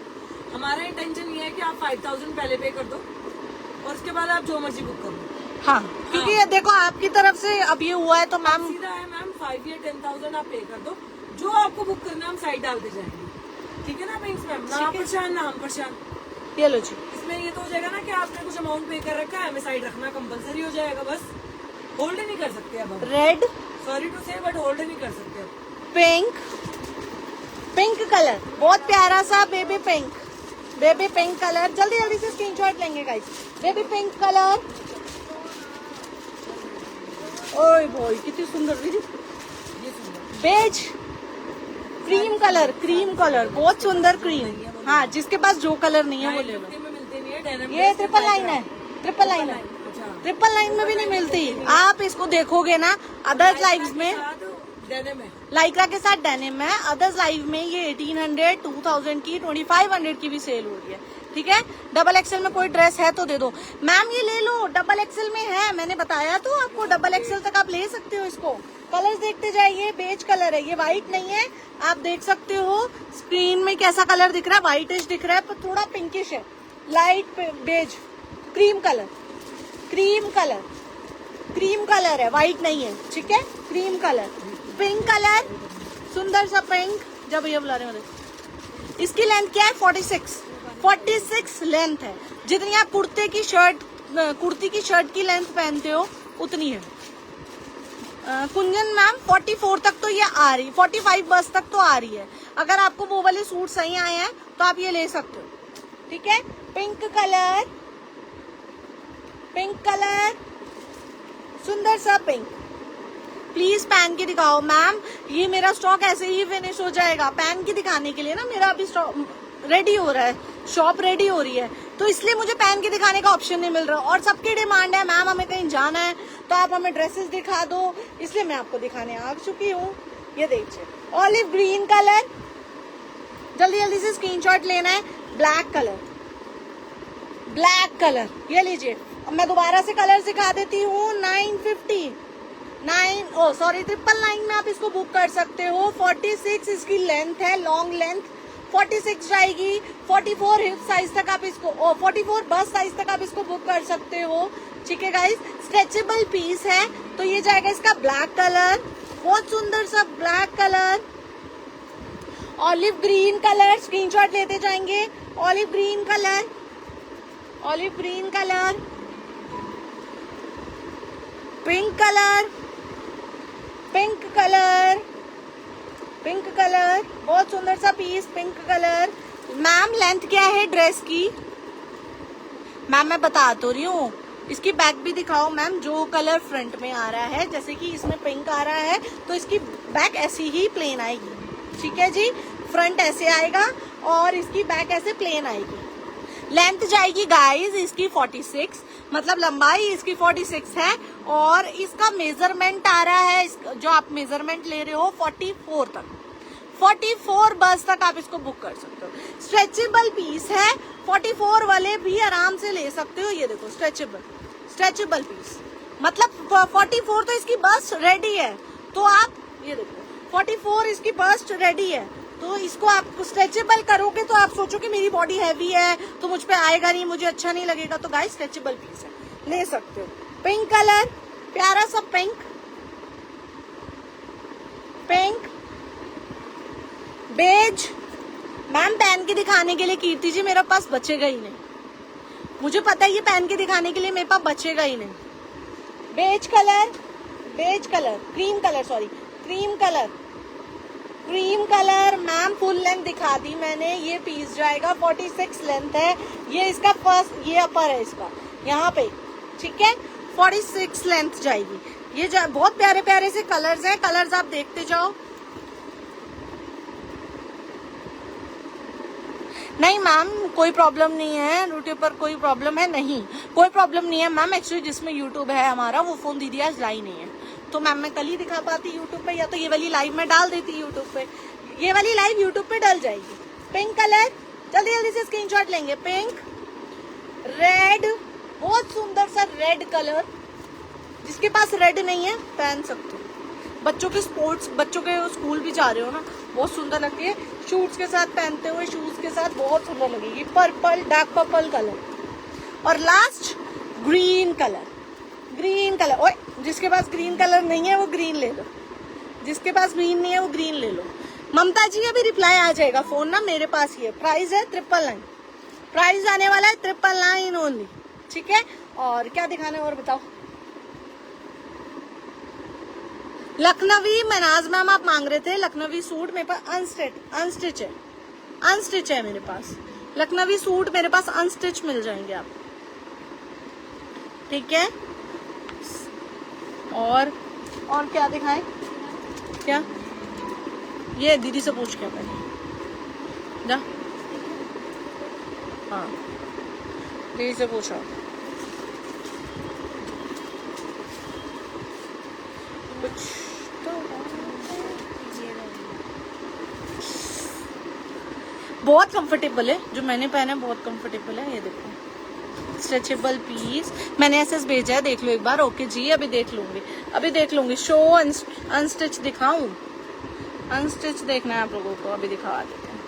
हमारा इंटेंशन ये है कि आप 5000 पहले पे कर दो और उसके बाद आप जो मर्जी बुक करो। हाँ, क्योंकि ये देखो आपकी तरफ से अब ये हुआ है तो मैम सीधा है मैम, 5 या 10,000 आप पे कर दो, जो आपको बुक करना हम साइड डालते जाएंगे, ठीक है ना पिंक्स मैम? ना आप परेशान ना हम परेशान। ये लो जी। इसमें ये तो हो जाएगा ना कि आपने कुछ अमाउंट पे कर रखा है, हमें साइड रखना कंपलसरी हो जाएगा, बस होल्ड नहीं कर सकते अब। रेड, सॉरी टू से बट होल्ड नहीं कर सकते अब। पिंक कलर बहुत प्यारा सा, बेबी पिंक कलर। जल्दी जल्दी से स्क्रीनशॉट लेंगे गाइस। बेबी पिंक कलर, ओए भाई कितनी सुंदर। बेज क्रीम कलर बहुत सुंदर क्रीम। हाँ, जिसके पास जो कलर नहीं है वो ले लो। ये ट्रिपल लाइन है, ट्रिपल लाइन में भी नहीं मिलती। आप इसको देखोगे ना अदर्स लाइव्स में, लाइक्रा के साथ डेनिम है। अदर्स लाइव में ये 1800, 2000 की, 2500 की भी सेल हो रही है, ठीक है। डबल एक्सएल में कोई ड्रेस है तो दे दो मैम, ये ले लो। डबल एक्सएल में है, मैंने बताया तो आपको, डबल एक्सएल तक आप ले सकते हो इसको। कलर्स देखते जाइए। बेज कलर है, ये व्हाइट नहीं है, आप देख सकते हो स्क्रीन में कैसा कलर दिख रहा है, व्हाइटिश दिख रहा है पर थोड़ा पिंकिश है। लाइट बेज, क्रीम कलर है, व्हाइट नहीं है, ठीक है। क्रीम कलर, पिंक कलर, सुंदर सा पिंक। जब भैया बुला रहे हैं इसकी लेंथ क्या है? 46 लेंथ है। जितनी आप कुर्ती की शर्ट की लेंथ पहनते हो उतनी है। कुंजन मैम 44 तक तो ये आ रही, 45 बस तक तो आ रही है। अगर आपको वो वाले सूट सही आए हैं तो आप ये ले सकते हो, ठीक है। पिंक कलर सुंदर सा पिंक, प्लीज पहन के दिखाओ मैम। ये मेरा स्टॉक ऐसे ही फिनिश हो जाएगा। पहन के दिखाने के लिए ना मेरा अभी स्टॉक रेडी हो रहा है, शॉप रेडी हो रही है, तो इसलिए मुझे पहन के दिखाने का ऑप्शन नहीं मिल रहा। और सबकी डिमांड है मैम हमें कहीं जाना है तो आप हमें ड्रेसेस दिखा दो, इसलिए मैं आपको दिखाने आ चुकी हूँ। ये देखिए ऑलिव ग्रीन कलर, जल्दी जल्दी से स्क्रीनशॉट लेना है। ब्लैक कलर ये लीजिए। अब मैं दोबारा से कलर दिखा देती हूँ। 999 में आप इसको बुक कर सकते हो। 46 इसकी लेंथ है, लॉन्ग लेंथ 46 जाएगी। 44 हिप साइज तक आप इसको 44 बस साइज तक आप इसको बुक कर सकते हो, ठीक है गाइस। स्ट्रेचेबल पीस है तो ये जाएगा इसका ब्लैक कलर, बहुत सुंदर सा black colour. Olive green colour, screenshot लेते जाएंगे। Olive green colour, pink colour, बहुत सुंदर सा piece pink colour. Ma'am length क्या है ड्रेस की? मैम मैं बता तो रही हूँ, इसकी बैक भी दिखाओ मैम। जो कलर फ्रंट में आ रहा है, जैसे कि इसमें पिंक आ रहा है तो इसकी बैक ऐसी ही प्लेन आएगी, ठीक है जी। फ्रंट ऐसे आएगा और इसकी बैक ऐसे प्लेन आएगी। लेंथ जाएगी गाइस इसकी 46, मतलब लंबाई इसकी 46 है। और इसका मेजरमेंट आ रहा है, जो आप मेजरमेंट ले रहे हो 44 तक, 44 बस तक आप इसको बुक कर सकते हो। स्ट्रेचेबल पीस है, 44 वाले भी आराम से ले सकते हो। ये देखो स्ट्रेचेबल पीस, मतलब 44 तो इसकी बस रेडी है, तो आप ये देखो 44 इसकी बस्ट रेडी है, तो इसको आप स्ट्रेचेबल करोगे तो आप सोचो कि मेरी बॉडी हैवी है तो मुझ पे आएगा नहीं, मुझे अच्छा नहीं लगेगा, तो गाइस स्ट्रेचेबल पीस है, ले सकते हो। पिंक कलर, प्यारा सा पिंक, बेज। मैम पहन के दिखाने के लिए कीर्ति जी मेरे पास बचेगा ही नहीं, मुझे पता है ये पहन के दिखाने के लिए मेरे पास बचेगा ही नहीं। Beige colour, cream colour ma'am full length दिखा दी मैंने। ये पीस जाएगा 46 लेंथ है, ये इसका फर्स्ट, ये अपर है इसका यहाँ पे, ठीक है। 46 लेंथ जाएगी। ये बहुत प्यारे प्यारे से कलर्स हैं, कलर्स आप देखते जाओ। नहीं मैम कोई प्रॉब्लम नहीं है, यूट्यूब पर कोई प्रॉब्लम है नहीं, कोई प्रॉब्लम नहीं है मैम। एक्चुअली जिसमें यूट्यूब है हमारा वो फोन दीदी आज लाई नहीं है, तो मैम मैं कल ही दिखा पाती यूट्यूब पे, या तो ये वाली लाइव में डाल देती यूट्यूब पे, ये वाली लाइव यूट्यूब पे डल जाएगी। पिंक कलर, जल्दी जल्दी से स्क्रीनशॉट लेंगे। पिंक, रेड, बहुत सुंदर सा रेड कलर, जिसके पास रेड नहीं है पहन सकते हो। बच्चों के स्कूल भी जा रहे हो ना, बहुत सुंदर लगती है। शूट्स के साथ पहनते हुए, शूज के साथ बहुत सुंदर लगेगी। Purple, dark purple colour. और लास्ट ग्रीन कलर। ओए जिसके पास ग्रीन कलर नहीं है वो ग्रीन ले लो, जिसके पास ग्रीन नहीं है वो ग्रीन ले लो। ममता जी अभी रिप्लाई आ जाएगा, फोन ना मेरे पास ही है। प्राइस है 999, प्राइस आने वाला है 999 ओनली, ठीक है। और क्या दिखाना है और बताओ। लखनवी मनाज मैम आप मांग रहे थे, लखनवी सूट मेरे पास अनस्टिच है मेरे पास। लखनवी सूट मेरे पास अनस्टिच मिल जाएंगे आप, ठीक है। और क्या दिखाएं? क्या ये दीदी से पूछ के पहले जा, हाँ दीदी से पूछो। कुछ तो बहुत कंफर्टेबल है, जो मैंने पहना है बहुत कंफर्टेबल है। ये देखो स्ट्रेचेबल पीस, मैंने एसएस भेजा है, देख लो एक बार। ओके जी अभी देख लूंगी। शो अनस्टिच दिखाऊं? अनस्टिच देखना है आप लोगों को, अभी दिखा देते हैं।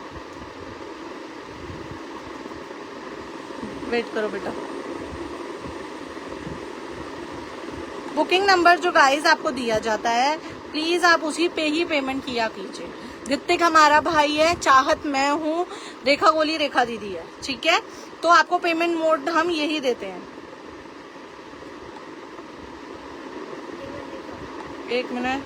वेट करो बेटा। बुकिंग नंबर जो गाइस आपको दिया जाता है, प्लीज आप उसी पे ही पेमेंट किया कीजिए। ऋतिक हमारा भाई है, चाहत मैं हूँ, रेखा गोली रेखा दीदी है। ठीक है, तो आपको पेमेंट मोड हम यही देते हैं। एक मिनट,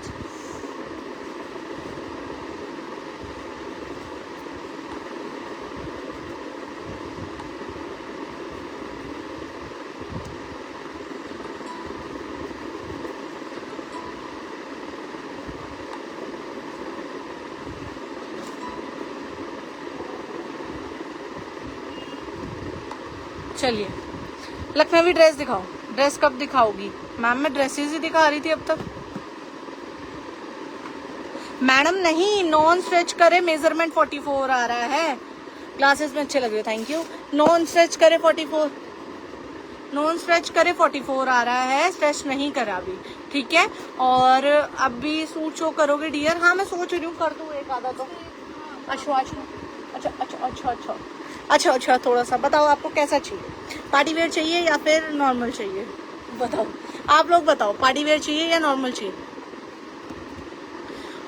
चलिए लखनवी ड्रेस दिखाओ। ड्रेस कब दिखाओगी मैम? मैं ड्रेसेस ही दिखा रही थी अब तक। मैडम नहीं, नॉन स्ट्रेच करे मेजरमेंट 44 आ रहा है। क्लासेस में अच्छे लग रहे, थैंक यू। नॉन स्ट्रेच करे 44, नॉन स्ट्रेच करे 44 आ रहा है, स्ट्रेच नहीं करा अभी। ठीक है, और अभी सूट शो करोगे डियर? हाँ मैं सोच रही हूँ कर दूँ एक आधा तो। अच्छा अच्छा अच्छा अच्छा अच्छा अच्छा अच्छा अच्छा, थोड़ा सा बताओ आपको कैसा चाहिए? पार्टी वेयर चाहिए या फिर नॉर्मल चाहिए? बताओ आप लोग, बताओ पार्टी वेयर चाहिए या नॉर्मल चाहिए?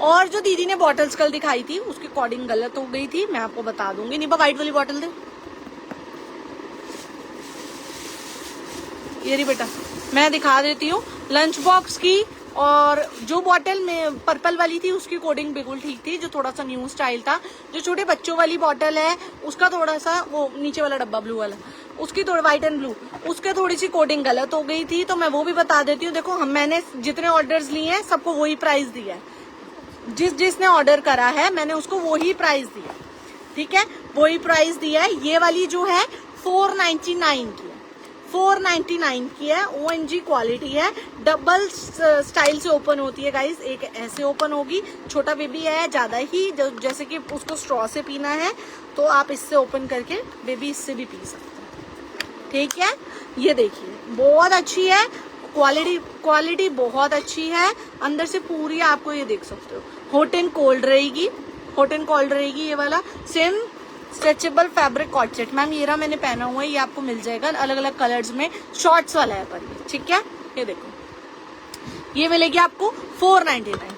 और जो दीदी ने बॉटल्स कल दिखाई थी उसकी कोडिंग गलत हो गई थी, मैं आपको बता दूंगी। निभा व्हाइट वाली बॉटल दे, ये रही बेटा, मैं दिखा देती हूँ लंच बॉक्स की। और जो बॉटल में पर्पल वाली थी उसकी कोडिंग बिल्कुल ठीक थी, जो थोड़ा सा न्यू स्टाइल था। जो छोटे बच्चों वाली बॉटल है उसका थोड़ा सा, वो नीचे वाला डब्बा ब्लू वाला, उसकी थोड़ी व्हाइट एंड ब्लू, उसके थोड़ी सी कोडिंग गलत हो गई थी, तो मैं वो भी बता देती हूँ। देखो मैंने जितने ऑर्डर्स लिए हैं सबको वही प्राइस दिया है, जिसने ऑर्डर करा है मैंने उसको वही प्राइस दिया। ठीक है, वही प्राइस दिया है। ये वाली जो है 499 की है, 499 की है। ONG क्वालिटी है, डबल स्टाइल से ओपन होती है गाइस। एक ऐसे ओपन होगी, छोटा बेबी है ज्यादा ही, जैसे कि उसको स्ट्रॉ से पीना है तो आप इससे ओपन करके बेबी इससे भी पी सकते हैं। ठीक है, ये देखिए बहुत अच्छी है, क्वालिटी बहुत अच्छी है। अंदर से पूरी आपको ये देख सकते हो, हॉट एंड कोल्ड रहेगी, हॉट एंड कोल्ड रहेगी। ये वाला same stretchable fabric cot set. Ma'am ये रहा मैंने पहना हुआ है, ये आपको मिल जाएगा अलग अलग कलर्स में, शॉर्ट्स वाला है पर ये। ठीक है, ये देखो ये मिलेगी आपको 499।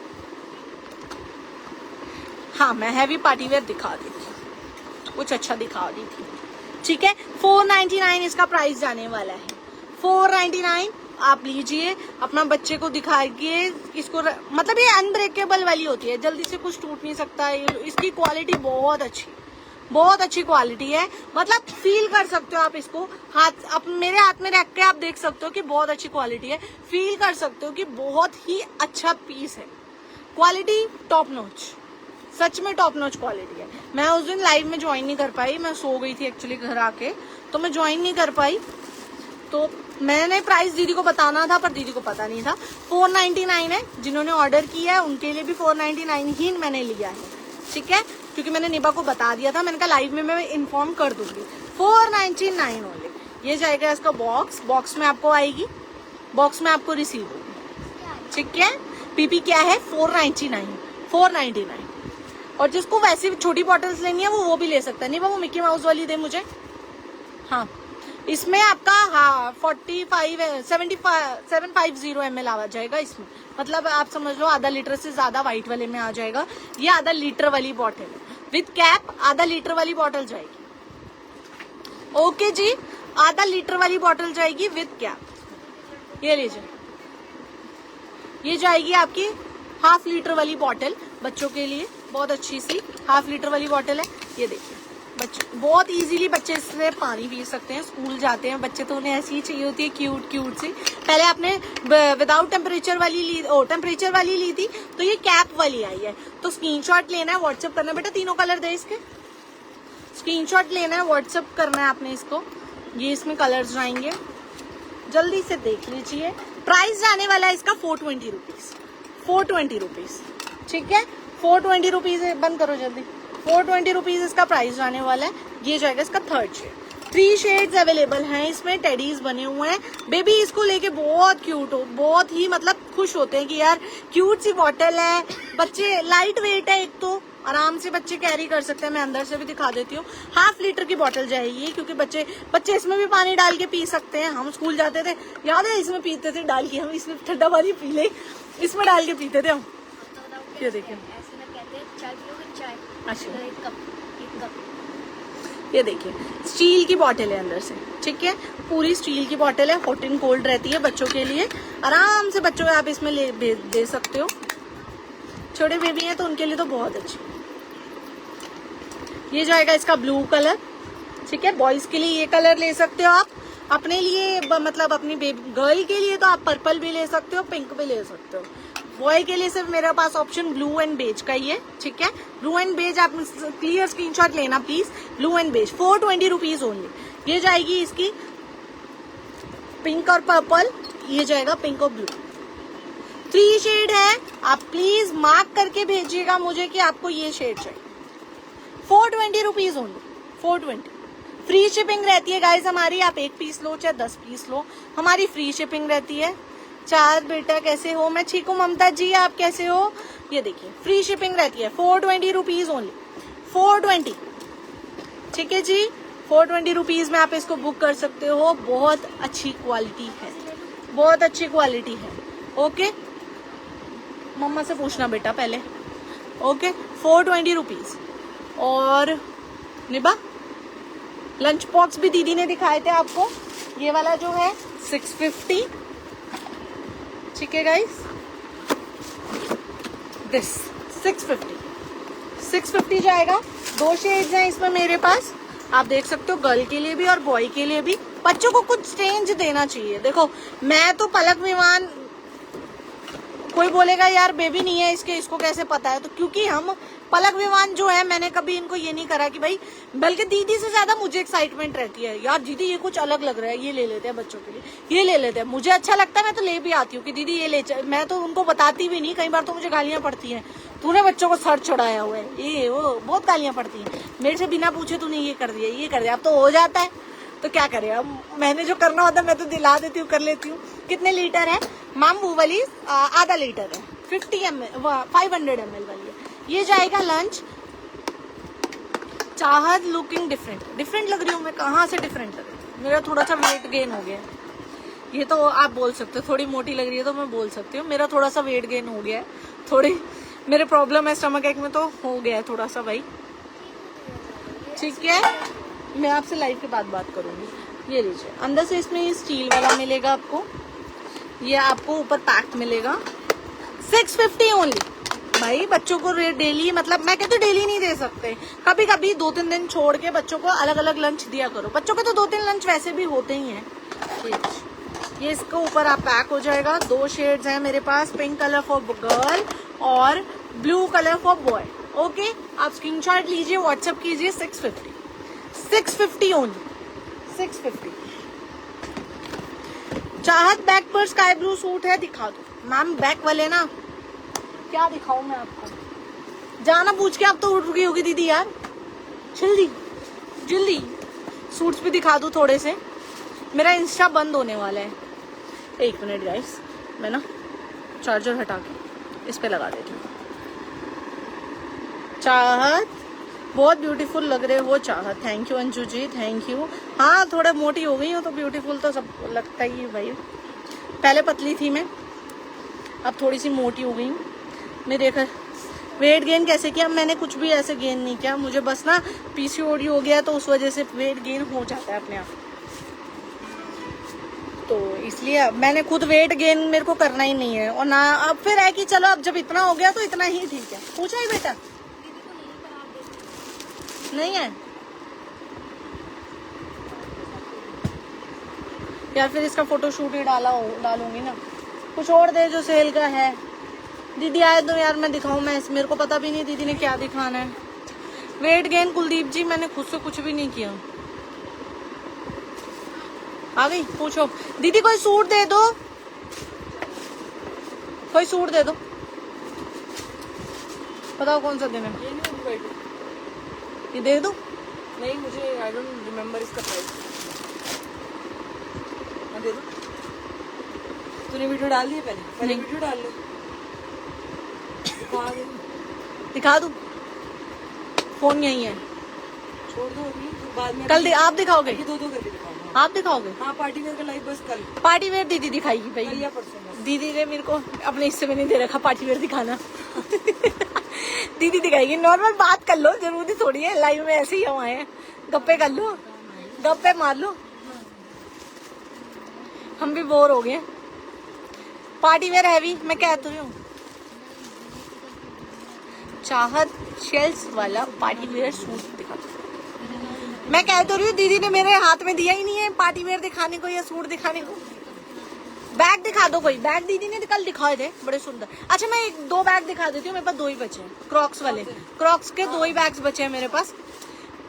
हाँ मैं हैवी पार्टी वेयर दिखा दी थी, कुछ अच्छा दिखा दी थी। ठीक है, 499 इसका प्राइस जाने वाला है। 499 आप लीजिए, अपना बच्चे को दिखाइए इसको। मतलब ये अनब्रेकेबल वाली होती है, जल्दी से कुछ टूट नहीं सकता है। इसकी क्वालिटी बहुत अच्छी क्वालिटी है। मतलब फील कर सकते हो आप इसको, हाथ आप मेरे हाथ में रख के आप देख सकते हो कि बहुत अच्छी क्वालिटी है। फील कर सकते हो कि बहुत ही अच्छा पीस है। क्वालिटी टॉप नॉच, सच में टॉप नॉच क्वालिटी है। मैं उस दिन लाइव में ज्वाइन नहीं कर पाई, मैं सो गई थी एक्चुअली घर आके, तो मैं ज्वाइन नहीं कर पाई। तो मैंने प्राइस दीदी को बताना था पर दीदी को पता नहीं था। 499 है, जिन्होंने ऑर्डर किया है उनके लिए भी 499 ही मैंने लिया है। ठीक है, क्योंकि मैंने निभा को बता दिया था, मैंने कहा लाइव में मैं इन्फॉर्म कर दूंगी। 499 ओनली। ये जाएगा इसका बॉक्स, बॉक्स में आपको आएगी, बॉक्स में आपको रिसीव होगी। ठीक है, पीपी क्या है 499। और जिसको वैसे भी छोटी बॉटल्स लेनी है वो भी ले सकता है। निभा वो मिक्की माउस वाली दे मुझे। हाँ इसमें आपका 750 ml आ जाएगा इसमें, मतलब आप समझ लो आधा लीटर से ज्यादा व्हाइट वाले में आ जाएगा। ये आधा लीटर वाली बॉटल है विद कैप, आधा लीटर वाली बॉटल जाएगी। ओके जी, आधा लीटर वाली बॉटल जाएगी विद कैप। ये लीजिए, ये जाएगी आपकी हाफ लीटर वाली बॉटल बच्चों के लिए, बहुत अच्छी सी हाफ लीटर वाली बॉटल है। ये देखिए बच्चे बहुत इजीली बच्चे इससे पानी पी सकते हैं। स्कूल जाते हैं बच्चे तो उन्हें ऐसी ही चाहिए होती है क्यूट सी। पहले आपने विदाउट टेम्परेचर वाली ली, टेम्परेचर वाली ली थी, तो ये कैप वाली आई है। तो स्क्रीनशॉट लेना है, व्हाट्सएप करना है। बेटा तीनों कलर दे इसके, स्क्रीनशॉट लेना है, व्हाट्सएप करना है आपने इसको। ये इसमें कलर्स जाएंगे, जल्दी से देख लीजिए। प्राइस जाने वाला है इसका 420 रुपीज, 420 रुपीज। ठीक है, 420 रुपीज है, बंद करो जल्दी। 420 रुपीज इसका प्राइस जाने वाला है। ये जाएगा इसका 3rd शेड। 3 शेड्स अवेलेबल हैं इसमें, टेडीज बने हुए हैं। बेबी इसको लेके बहुत क्यूट हो, बहुत ही मतलब खुश होते हैं कि यार क्यूट सी बॉटल है। बच्चे लाइट वेट है, एक तो आराम से बच्चे कैरी कर सकते हैं। मैं अंदर से भी दिखा देती हूँ। हाफ लीटर की बॉटल जाएगी, क्योंकि बच्चे इसमें भी पानी डाल के पी सकते हैं। हम स्कूल जाते थे, याद है इसमें पीते थे डाल के, हम इसमें ठंडा पानी पी ले, इसमें डाल के पीते थे हम। ये देखिए चाय पियोगे चाय? अच्छा। एक कप। ये देखिए स्टील की बॉटल है अंदर से, ठीक है, पूरी स्टील की बॉटल है, हॉट एंड कोल्ड रहती है बच्चों के लिए, आराम से बच्चों को आप इसमें दे सकते हो। छोटे बेबी हैं तो उनके लिए तो बहुत अच्छी। ये जाएगा इसका ब्लू कलर, ठीक है, बॉयज के लिए ये कलर ले सकते हो आप, अपने लिए मतलब अपनी बेबी गर्ल के लिए तो आप पर्पल भी ले सकते हो, पिंक भी ले सकते हो। बॉय के लिए सिर्फ मेरे पास ऑप्शन ब्लू एंड बेज का ही है, ठीक है, ब्लू एंड बेज। आप क्लियर स्क्रीनशॉट लेना please, blue and beige 420 rupees only. ये जाएगी इसकी पिंक और पर्पल, ये जाएगा पिंक और ब्लू, 3 शेड है। आप प्लीज मार्क करके भेजिएगा मुझे कि आपको ये शेड चाहिए। 420 रुपीज ओनली, 420। फ्री शिपिंग रहती है गाइज हमारी, आप 1 पीस लो चाहे 10 पीस लो, हमारी फ्री शिपिंग रहती है। चार बेटा कैसे हो? मैं ठीक हूँ ममता जी, आप कैसे हो? ये देखिए फ्री शिपिंग रहती है, 420 रुपीज ओनली, 420, ठीक है जी, 420 रुपीज में आप इसको बुक कर सकते हो। बहुत अच्छी क्वालिटी है, बहुत अच्छी क्वालिटी है। ओके, मम्मा से पूछना बेटा पहले। Okay, 420 rupees. और निभा लंच बॉक्स भी दीदी ने दिखाए थे आपको, ये वाला जो है 650, ठीक है गाइस, दिस 650 जाएगा। 2 शेड्स हैं इसमें मेरे पास, आप देख सकते हो, गर्ल के लिए भी और बॉय के लिए भी। बच्चों को कुछ चेंज देना चाहिए। देखो मैं तो पलक विमान, कोई बोलेगा यार बेबी नहीं है इसके, इसको कैसे पता है, तो क्योंकि हम पलक विमान जो है, मैंने कभी इनको ये नहीं करा कि भाई, बल्कि दीदी से ज्यादा मुझे एक्साइटमेंट रहती है, यार दीदी ये कुछ अलग लग रहा है, ये ले लेते हैं बच्चों के लिए, ये ले लेते हैं, मुझे अच्छा लगता है, मैं तो ले भी आती हूँ कि दीदी ये ले। मैं तो उनको बताती भी नहीं, कई बार तो मुझे गालियां पड़ती हैं, तूने बच्चों को सर चढ़ाया हुआ है, ये वो बहुत गालियां पड़ती हैं मेरे से, बिना पूछे तूने ये कर दिया, ये कर दिया। अब तो हो जाता है तो क्या करें, अब मैंने जो करना होता है मैं तो दिला देती हूँ, कर लेती हूँ। कितने लीटर है मैम? वो वाली आधा लीटर है, 500 ml वाली है। ये जाएगा लंच। चाहत लुकिंग डिफरेंट लग रही हूँ मैं? कहाँ से डिफरेंट लग रही हूँ? मेरा थोड़ा सा वेट गेन हो गया, ये तो आप बोल सकते हो। थोड़ी मोटी लग रही है तो मैं बोल सकती हूँ मेरा थोड़ा सा वेट गेन हो गया है, थोड़ी मेरे प्रॉब्लम है स्टमक एक में, तो हो गया है थोड़ा सा भाई, ठीक है। मैं आपसे लाइव के बाद बात करूंगी। ये लीजिए, अंदर से इसमें ये स्टील वाला मिलेगा आपको, ये आपको ऊपर पैक मिलेगा, 650 ओनली। भाई बच्चों को डेली, मतलब मैं कहती हूँ डेली नहीं दे सकते, कभी कभी 2-3 दिन छोड़ के बच्चों को अलग अलग लंच दिया करो। बच्चों के तो 2-3 लंच वैसे भी होते ही हैं। ये इसके ऊपर आप पैक हो जाएगा। 2 शेड्स हैं मेरे पास, पिंक कलर फॉर गर्ल और blue colour for boy. Okay, आप स्क्रीनशॉट लीजिए, व्हाट्सएप कीजिए। 650 ओनली, 650। चाहत बैक पर स्काई ब्लू सूट है, दिखा दो मैम बैक वाले ना, क्या दिखाऊं मैं आपको? जाना पूछ के आप तो उठ गई होगी दीदी यार, जल्दी सूट्स भी दिखा दूं थोड़े से, मेरा इंस्टा बंद होने वाला है। 1 मिनट गाइस, मैं ना चार्जर हटा के इस पे लगा देती हूँ। चाहत बहुत ब्यूटीफुल लग रहे हो Chahat, thank you Anju ji, thank you. हाँ थोड़ा मोटी हो गई हूँ तो ब्यूटीफुल तो सब लगता ही है भाई, पहले पतली थी मैं, अब थोड़ी सी मोटी हो गई हूँ। मेरे वेट गेन कैसे किया? मैंने कुछ भी ऐसे गेन नहीं किया, मुझे बस ना पीसीओडी हो गया तो उस वजह से वेट गेन हो जाता है अपने आप, तो इसलिए मैंने खुद वेट गेन मेरे को करना ही नहीं है। और ना अब फिर है कि चलो अब जब इतना हो गया तो इतना ही ठीक है। पूछा ही बेटा नहीं है यार, फिर इसका फोटोशूट ही डालूंगी ना, कुछ और दे जो सेल का है। दीदी आए तो यार मैं दिखाऊं, मैं मेरे को पता भी नहीं दीदी ने क्या दिखाना है। वेट गेन कुलदीप जी मैंने खुद से कुछ भी नहीं किया। आ गई, पूछो दीदी कोई सूट दे दो, कोई सूट दे दो, बताओ कौन सा देना है? ये नहीं होगी, ये दे दो? नहीं मुझे आई डोंट रिमेम्बर इसका प्राइस। हाँ दे दो। तूने वीडियो डाल दी है पहले वीडियो डाल लो। दिखा दूं? फोन यही है, छोड़ दो अभी, बाद में कल आप दिखाओगे? 2-2 करके दिखाऊंगा। आप दिखाओगे? हाँ पार्टी वेयर का लाइव बस कल, पार्टी वेयर दीदी दिखाएगी कल या भाई। परसों बस। दीदी ने मेरे को अपने हिस्से में नहीं दे रखा पार्टी वेयर दिखाना। दीदी दिखाएगी। नॉर्मल बात कर लो, जरूरी थोड़ी है लाइव में ऐसे ही हम आए हैं, गप्पे कर लो, गप्पे मार लो। हम भी बोर हो गए। पार्टी वेयर हैवी मैं कह तो रही हूँ, चाहत शेल्स वाला पार्टी वेयर सूट दिखा। मैं कह तो रही हूँ, दीदी ने मेरे हाथ में दिया ही नहीं है पार्टी वेयर दिखाने को या सूट दिखाने को। बैग दिखा दो कोई, बैग दीदी ने कल दिखाए थे बड़े सुंदर। अच्छा मैं एक दो बैग दिखा देती हूँ, मेरे पास दो ही बचे हैं, क्रॉक्स वाले, क्रॉक्स के दो ही बैग्स बचे हैं मेरे पास।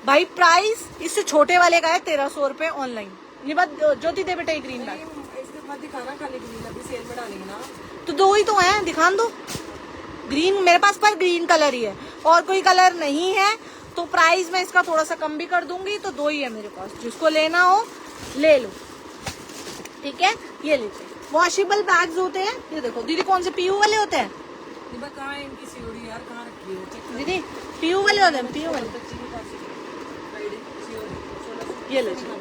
भाई प्राइस इससे छोटे वाले का है 1300 रुपए ऑनलाइन। ये बात ज्योति दे बेटा, ग्रीन बैग इसके बाद दिखाना खाली ग्रीन, अभी सेल में डालेंगे ना। तो दो ही तो है, दिखा दो। ग्रीन मेरे पास पर ग्रीन कलर ही है और कोई कलर नहीं है, तो प्राइस मैं इसका थोड़ा सा कम भी कर दूंगी। तो दो ही है मेरे पास, जिसको लेना हो ले लो, ठीक है। ये लीजिए, वॉशेबल बैग्स होते हैं। ये देखो दीदी, कौन से पीयू वाले होते हैं कहाँ है इनकी सीढ़ी यार, कहाँ रखी है दीदी? पीयू वाले होते हैं, पीयू वाले। ये लीजिए,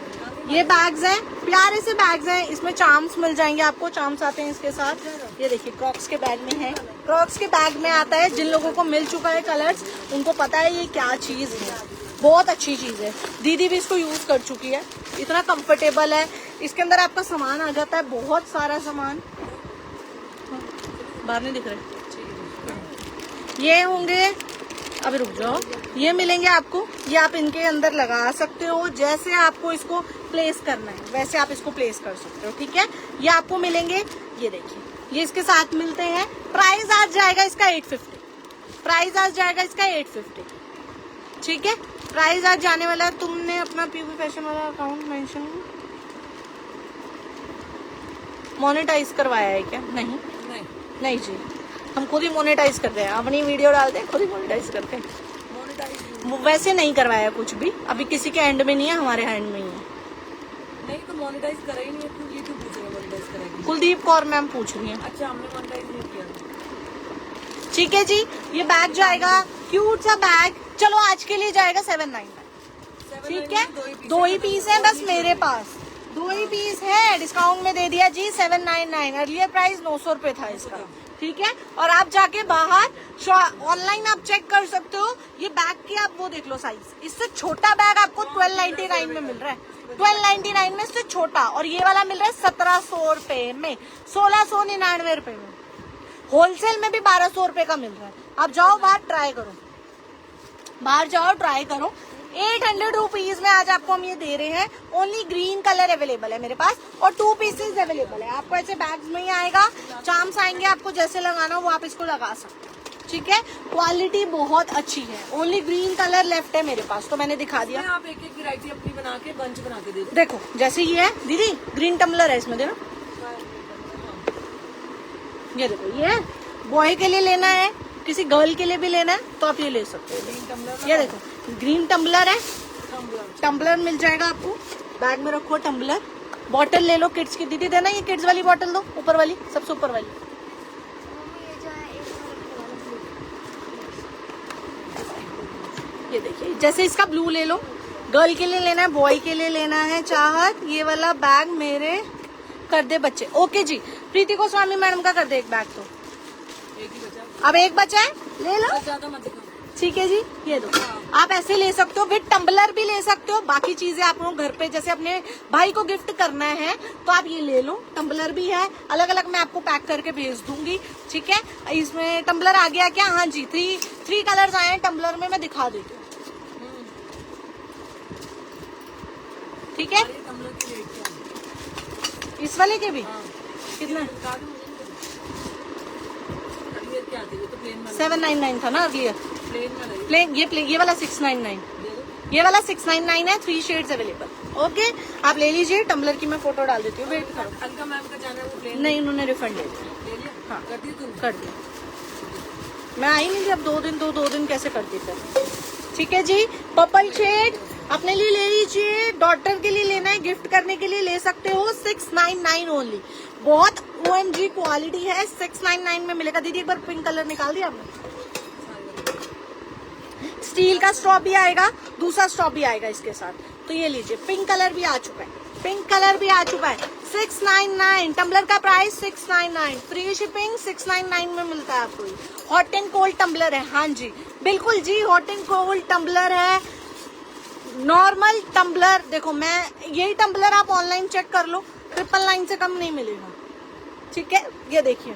ये बैग्स हैं, प्यारे से बैग्स हैं। इसमें चार्म्स मिल जाएंगे आपको, चार्म्स आते हैं इसके साथ। ये देखिए क्रॉक्स के बैग में है, क्रॉक्स के बैग में आता है। जिन लोगों को मिल चुका है कलर्स, उनको पता है ये क्या चीज है। बहुत अच्छी चीज है, दीदी भी इसको यूज कर चुकी है। इतना कंफर्टेबल है, इसके अंदर आपका सामान आ जाता है, बहुत सारा सामान। बाहर नहीं दिख रहे। ये होंगे, अभी रुक जाओ, ये मिलेंगे आपको। ये आप इनके अंदर लगा सकते हो, जैसे आपको इसको प्लेस करना है वैसे आप इसको प्लेस कर सकते हो, ठीक है। ये आपको मिलेंगे, ये देखिए, ये इसके साथ मिलते हैं। प्राइस आज जाएगा इसका 850, प्राइस आज जाएगा इसका 850, ठीक है। प्राइस आज जाने वाला है। तुमने अपना पीवी फैशन वाला अकाउंट मेंशन मोनेटाइज करवाया है क्या? नहीं नहीं जी, हम खुद ही मोनेटाइज कर रहे हैं, अपनी वीडियो डालते हैं, खुद ही मोनेटाइज करते हैं। वैसे नहीं करवाया कुछ भी, अभी किसी के एंड में नहीं है, हमारे हैंड में ही है। नहीं तो मोनेटाइज करा ही नहीं है, ये क्यों पूछ रहे हैं मोनेटाइज करेंगे? कुलदीप कौर मैम पूछ रही हैं। अच्छा, हमने मोनेटाइज नहीं किया। ठीक है जी, ये बैग जाएगा, क्यूट सा बैग। चलो आज के लिए जाएगा 799, ठीक है। दो ही पीस है बस मेरे पास, दो ही पीस है, डिस्काउंट में दे दिया जी 799। अर्लियर प्राइस 900 रुपए था इसका, ठीक है। और आप जाके बाहर ऑनलाइन आप चेक कर सकते हो। ये बैग की आप वो देख लो साइज, इससे छोटा बैग आपको 1299 में मिल रहा है, 1299 में इससे छोटा। और ये वाला मिल रहा है 1700 रुपए में, 1699 रुपए में। होलसेल में भी 1200 रुपए का मिल रहा है। आप जाओ बाहर ट्राई करो, बाहर जाओ ट्राई करो। 800 रुपीज में आज आपको हम ये दे रहे हैं। ओनली ग्रीन कलर अवेलेबल है मेरे पास और 2 पीसेज अवेलेबल है। आपको ऐसे बैग्स में ही आएगा, चार्म्स आएंगे, आपको जैसे लगाना हो वो आप इसको लगा सकते हैं, ठीक है। क्वालिटी बहुत अच्छी है। ओनली ग्रीन कलर लेफ्ट है मेरे पास, तो मैंने दिखा दिया। आप एक एक वैरायटी अपनी बना के बंच बना के दे दो। देखो जैसे ये है दीदी, ग्रीन टम्बलर है इसमें, देखो ये देखो, ये बॉय के लिए लेना है, किसी गर्ल के लिए भी लेना है तो आप ये ले सकते हो। ये देखो ग्रीन टम्बलर है, टम्बलर मिल जाएगा आपको। बैग में रखो टम्बलर। बॉटल ले लो किड्स की, दीदी देना ये किड्स वाली बॉटल दो, ऊपर वाली, सबसे ऊपर वाली। ये देखिए, जैसे इसका ब्लू ले लो, गर्ल के लिए लेना है, बॉय के लिए लेना है। चाहत ये वाला बैग मेरे कर दे बच्चे। ओके जी, प्रीति को स्वामी मैडम का कर दे एक बैग। तो एक ही बचा, अब एक बचा है, ले लो, ज्यादा मत दिखाओ, ठीक है जी। ये दो, आप ऐसे ले सकते हो, विद टम्बलर भी ले सकते हो। बाकी चीजें आप लोग घर पे जैसे अपने भाई को गिफ्ट करना है तो आप ये ले लो। टम्बलर भी है, अलग अलग मैं आपको पैक करके भेज दूंगी, ठीक है। इसमें टम्बलर आ गया क्या? हाँ जी, थ्री कलर्स आए हैं टम्बलर में, मैं दिखा देती हूँ, ठीक है। इस वाले के भी कितना? 799 था ना अर्लियर। प्लेन ये वाला 699, ये वाला 699 है। 3 शेड्स अवेलेबल। ओके, आप ले लीजिए। टम्बलर की मैं फोटो डाल देती हूँ, वेट करो। अलका मैम का जाना है वो प्लेन नहीं, उन्होंने रिफंड ले लिया। हाँ कर दी तुम? कर दिया, मैं आई नहीं थी। अब 2 दिन तो 2 दिन कैसे करती फिर, ठीक है जी। पर्पल शेड अपने लिए ले लीजिए, डॉटर के लिए लेना है, गिफ्ट करने के लिए ले सकते हो। 699 ओनली, बहुत OMG क्वालिटी है। 699 में मिलेगा। दीदी एक बार पिंक कलर निकाल दिया आपने? स्टील का स्ट्रॉ भी आएगा, दूसरा स्ट्रॉ भी आएगा इसके साथ। तो ये लीजिए, पिंक कलर भी आ चुका है, पिंक कलर भी आ चुका है। 699 टम्बलर का प्राइस 699, फ्री शिपिंग 699 में मिलता है आपको। हॉट एंड कोल्ड टम्बलर है, हाँ जी बिल्कुल जी, हॉट एंड कोल्ड टम्बलर है। नॉर्मल टम्बलर देखो, मैं यही टम्बलर आप ऑनलाइन चेक कर लो, 999 से कम नहीं मिलेगा, ठीक है। ये देखिए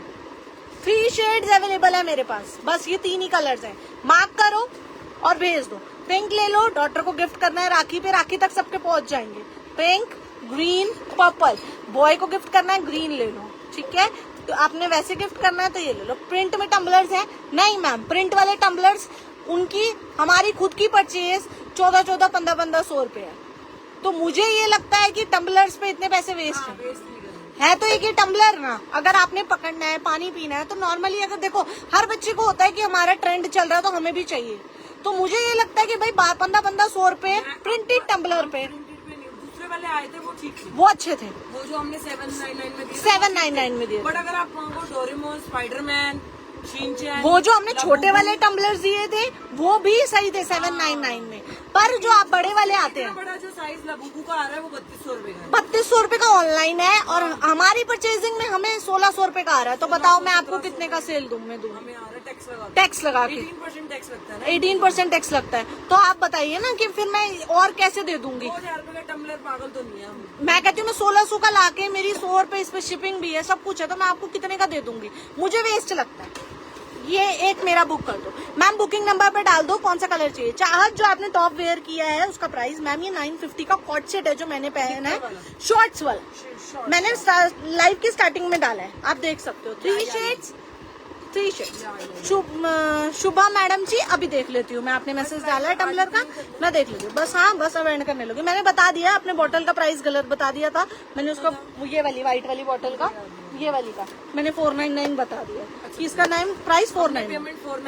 3 शेड्स अवेलेबल है मेरे पास, बस ये 3 ही कलर्स हैं। मार्क करो और भेज दो। पिंक ले लो, डॉटर को गिफ्ट करना है राखी पे, राखी तक सबके पहुंच जाएंगे। पिंक, ग्रीन, पर्पल, बॉय को गिफ्ट करना है ग्रीन ले लो, ठीक है। तो आपने वैसे गिफ्ट करना है तो ये ले लो। प्रिंट में टम्बलर्स हैं? नहीं मैम, प्रिंट वाले टम्बलर्स उनकी हमारी खुद की परचेज 1400, 1500 रुपए है। तो मुझे ये लगता है कि टम्बलर्स पे इतने पैसे वेस्ट है तो एक ये टम्बलर ना, अगर आपने पकड़ना है, पानी पीना है, तो नॉर्मली अगर देखो हर बच्चे को होता है कि हमारा ट्रेंड चल रहा है तो हमें भी चाहिए, तो मुझे ये लगता है कि भाई 1500 रुपए प्रिंटेड टम्बलर पे। दूसरे वाले आए थे वो ठीक थे, वो अच्छे थे, वो जो हमने 799 में दिए, 799 में दिए। बट अगर आप मांगो डोरेमोन, स्पाइडरमैन, शिनचैन, वो जो हमने छोटे वाले टम्बलर्स दिए थे वो भी सही थे 799 में, पर जो आप बड़े वाले आते हैं, बड़ा जो साइज लबूबू का आ रहा है वो 3200 रुपए का है। 3200 रुपए का ऑनलाइन है और हमारी परचेजिंग में हमें 1600 रुपए का आ रहा है। तो बताओ मैं आपको कितने का सेल दूं? मैं दूं हमें आ रहा है टैक्स लगा के 18% टैक्स लगता है ना, 18% टैक्स लगता है। तो आप बताइए ना कि फिर मैं और कैसे दे दूंगी? 2000 रुपए का टम्बलर पागल तो नहीं है हम। मैं कहती हूँ मैं 1600 का लाके, मेरी 100 रुपए इस पे शिपिंग भी है, सब कुछ है, तो मैं आपको कितने का दे दूंगी? मुझे वेस्ट लगता है। ये एक मेरा बुक कर दो मैम, बुकिंग नंबर पे डाल दो कौन सा कलर चाहिए। चाहत जो आपने टॉप वेयर किया है उसका प्राइस मैम ये 950 का कॉट सेट है जो मैंने पहना है, शॉर्ट्स वाला मैंने लाइव की स्टार्टिंग में डाला है, आप देख सकते हो। 3 शेड्स शुभा मैडम जी, अभी देख लेती हूँ मैं, आपने मैसेज डाला है टम्बलर का, मैं देख लेती हूँ बस। हाँ बस अब एंड करने लगी। मैंने बता दिया, अपने बोतल का प्राइस गलत बता दिया था मैंने, उसका ये वाली व्हाइट वाली बोतल का, ये वाली का मैंने 499 बता दिया कि इसका नाम प्राइस 499,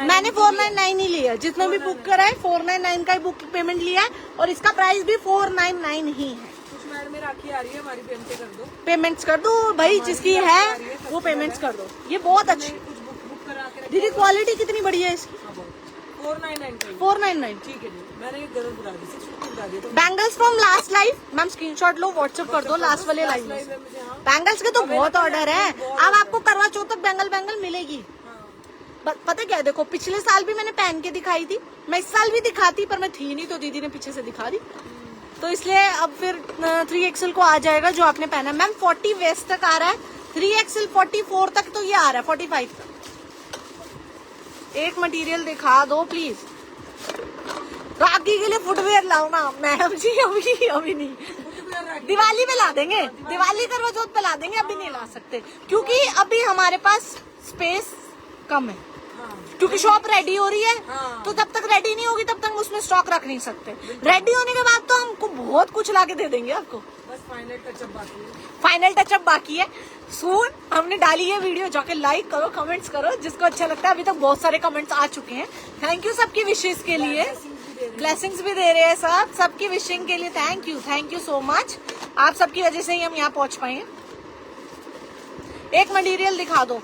मैंने 499 ही लिया, जितना भी बुक करा है 499 का ही बुक पेमेंट लिया है और इसका प्राइस भी 499 ही है। कुछ मैडम में राखी आ रही है, हमारी पेमेंट कर दो, पेमेंट्स कर दो भाई, जिसकी है वो पेमेंट्स कर दो। ये बहुत अच्छी दीदी, क्वालिटी कितनी बढ़िया है इसकी। 499 ठीक है, मैंने ये गलत बता दी, 650 बता दिया। Bangles from last life ma'am, screenshot low, WhatsApp कर दो लास्ट वाले लाइव में। बैंगल्स के तो बहुत ऑर्डर है, अब आपको करवा चौथ तक बैंगल मिलेगी। पता क्या है, देखो पिछले साल भी मैंने पहन के दिखाई थी, मैं इस साल भी दिखाती पर मैं थी नहीं, तो दीदी ने पीछे से दिखा दी, तो इसलिए अब फिर 3XL को आ जाएगा जो आपने पहना। मैम 40 वेस्ट तक आ रहा है, 3XL 44 तक तो ये आ रहा है, 45 तक। एक मटेरियल दिखा दो प्लीज, राखी के लिए फुटवेयर लाओ ना मैम जी, अभी नहीं, दिवाली पे ला देंगे, दिवाली करवा चौथ पे ला देंगे, अभी नहीं ला सकते क्योंकि अभी हमारे पास स्पेस कम है, क्योंकि शॉप रेडी हो रही है, तो जब तक रेडी नहीं होगी तब तक हम उसमें स्टॉक रख नहीं सकते। रेडी होने के बाद तो हमको बहुत कुछ लाके दे देंगे आपको, बस फाइनल टचअप बाकी है, फाइनल टचअप बाकी है। सून हमने डाली है वीडियो, जाके लाइक करो, कमेंट्स करो, जिसको अच्छा लगता है। अभी तक बहुत सारे कमेंट्स आ चुके हैं, थैंक यू सबकी विशेष के लिए, ब्लेसिंग्स भी दे रहे हैं सब, सबकी विशिंग के लिए थैंक यू सो मच। आप सबकी वजह से ही हम यहाँ पहुंच पाए हैं। एक मटेरियल दिखा दो,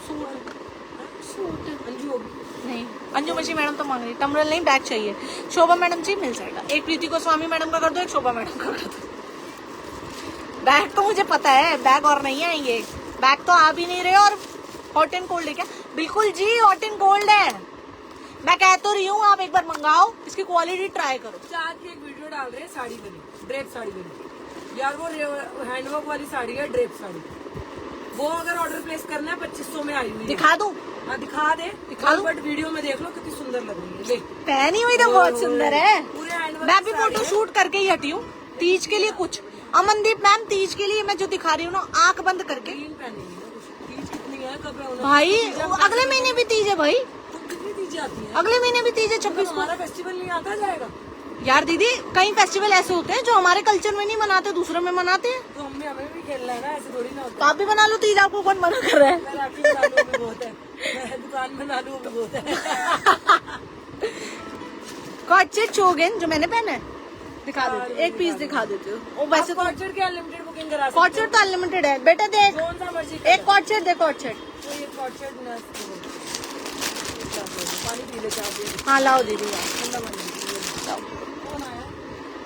सूट नहीं, अंजू मची मैडम तो मांग रही, टम्बलर नहीं बैग चाहिए, शोभा मैडम जी मिल जाएगा। एक प्रीति गोस्वामी मैडम का कर दो, एक शोभा मैडम का कर दो। बैग तो मुझे पता है, बैग और नहीं आएंगे, बैग तो आ भी नहीं रहे। और हॉट एंड कोल्ड है क्या? बिल्कुल जी हॉट एंड कोल्ड है, मैं कह तो रही हूँ आप एक बार मंगाओ, इसकी क्वालिटी ट्राई करो। आज की एक वीडियो डाल रहे हैं साड़ी वाली, ड्रेप साड़ी वाली, यार वो हैंडवर्क वाली साड़ी है, ड्रेप साड़ी, वो अगर ऑर्डर प्लेस करना है 2500 में आई हुई है। दिखा दूं? हाँ दिखा दे, बट वीडियो में देख लो कितनी सुंदर लग रही है, देख पहनी हुई तो बहुत सुंदर है, पूरे हैंडवर्क। मैं भी फोटो शूट करके ही हटी हूँ तीज के लिए। कुछ अमनदीप मैम तीज के लिए मैं जो दिखा रही हूँ ना, आंख बंद करके। तीज कितनी है, कब है भाई अगले महीने भी तीज है भाई, कितनी तीज आती है? अगले महीने भी तीज है 26 को। हमारा फेस्टिवल नहीं आता जाएगा यार दीदी, कई फेस्टिवल ऐसे होते हैं जो हमारे कल्चर में नहीं मनाते, दूसरे में मनाते हैं, तो हमें भी खेलना है ना, ऐसे थोड़ी ना होता। तो आप भी बना लो तीज, आपको कौन मना कर रहा है? मैं राखी बना लूं भी बहुत है, मैं दुकान बना लूं भी बहुत है। कॉटसेट चोगेन जो मैंने पहना है, दिखा देती हूँ, एक पीस दिखा देती हूँ। वो वैसे तो कॉटसेट के अनलिमिटेड बुकिंग करा सकते कॉटसेट तो अनलिमिटेड है बेटा, देख कौन सा मर्जी एक कॉटसेट दे, कॉटसेट तो ये कॉटसेट ना पानी पी ले, चाह हाँ लाओ दीदी यार, ठंडा पानी लाओ। कौन आया?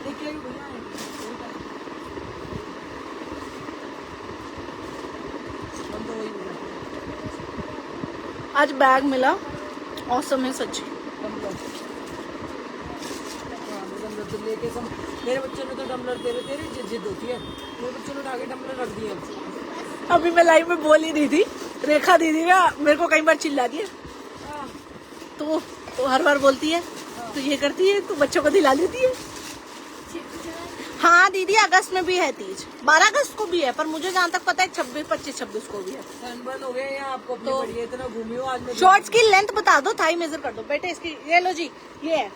देखिए भैया आज बैग मिला, औसम है सच्ची। डम्बलर तो लेके सब मेरे बच्चों ने तो डम्बलर तेरी जिद होती है, मेरे बच्चों ने उठा के डम्बलर रख दिए। अभी मैं लाइव में बोल ही रही थी, रेखा दीदी ना मेरे को कई बार चिल्ला दी है, तो हर बार बोलती है तो ये करती है, तो बच्चों को दिला देती है। हाँ दीदी, अगस्त में भी है तीज, 12 अगस्त को भी है, पर मुझे जहाँ तक पता है 26, 25, 26 को भी है। सनबर्न हो गए या आपको अपनी बढ़िया इतना घूमी हो आज में। शॉर्ट्स की लेंथ बता दो, थाई मेजर कर दो बेटे इसकी। ये लो जी, ये है,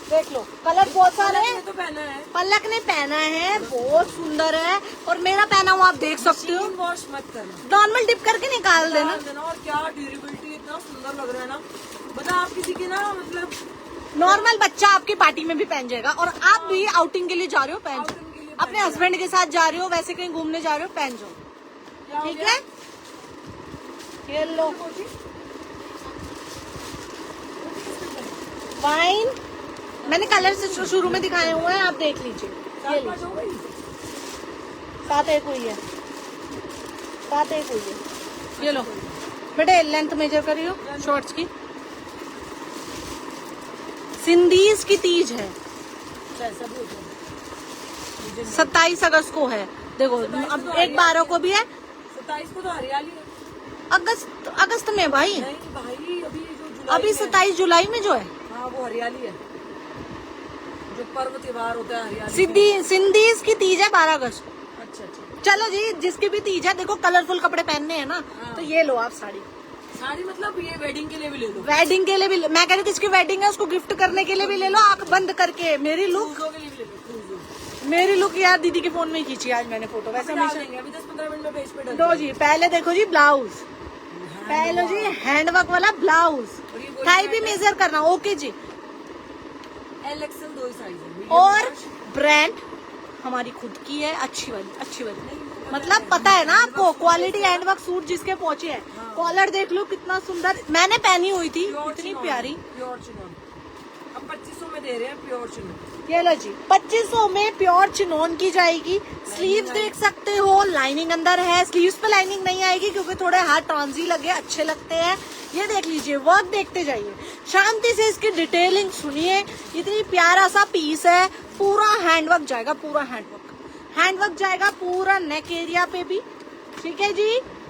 देख लो, कलर बहुत सारे हैं। तो पहना है, पलक ने पहना है, बहुत सुंदर है, और मेरा पहना हुआ आप देख सकते हो। वॉश मत करना, नॉर्मल डिप करके निकाल देना। और क्या ड्यूरेबिलिटी, इतना सुंदर लग रहा है ना, बता आप किसी की ना मतलब नॉर्मल बच्चा आपकी पार्टी में भी पहन जाएगा, और आप भी आउटिंग के लिए जा रहे हो पहन जाओ, अपने हस्बैंड के साथ जा रहे हो, वैसे कहीं घूमने जा रहे हो पहन जाओ, ठीक है। ये लो वाइन, मैंने कलर से शुरू में दिखाए हुए हैं, आप देख लीजिए। ये लीजिए, 7 एक हुई है, 7 एक हुई है। ये लो बेटे, लेंथ मेजर करियो शॉर्ट्स की। सिंदीज की तीज है, 27 अगस्त को है। देखो अब 1/12 को भी है, 27 को तो हरियाली है। अगस्त में भाई, नहीं भाई, अभी 27 जुलाई में जो है, हाँ वो हरियाली है, जो पर्व त्योहार होता है हरियाली। सिंदीज की तीज है 12 अगस्त। अच्छा। चलो जी, जिसकी भी तीज है, देखो कलरफुल कपड़े पहनने हैं ना, तो ये लो आप साड़ी मतलब ये वेडिंग के लिए भी ले लो, वेडिंग के लिए भी मैं कह रही थी, जिसकी वेडिंग है उसको गिफ्ट करने के लिए भी ले लो, आंख बंद करके। मेरी लुक यार दीदी के फोन में ही खींची आज मैंने फोटो, वैसे हमेशा। अभी 10-15 मिनट में पेज पे डाल दो जी, पहले देखो जी ब्लाउज, पहले जी हैंडवर्क वाला ब्लाउज, थाई भी मेजर करना, ओके जी। LXL 2 साइज है, और ब्रांड हमारी खुद की है, अच्छी वाली मतलब पता है ना आपको, क्वालिटी हैंडवर्क सूट जिसके पहुंचे हैं। कॉलर देख लो कितना सुंदर, मैंने पहनी हुई थी, इतनी प्यारी। प्योर चिनोन, अब 2500 में दे रहे हैं प्योर चिनोन। ये लो जी, 2500 में प्योर चिनोन की जाएगी। स्लीव्स देख सकते हो, लाइनिंग अंदर है, स्लीव्स पे लाइनिंग नहीं आएगी क्योंकि थोड़े हाथ ट्रांजी लगे, अच्छे लगते हैं। ये देख लीजिए, वर्क देखते जाइए, शांति से इसकी डिटेलिंग सुनिए, इतनी प्यारा सा पीस है। पूरा हैंडवर्क जाएगा, पूरा हैंडवर्क जाएगा पूरा नेक एरिया पे भी, ठीक है जी।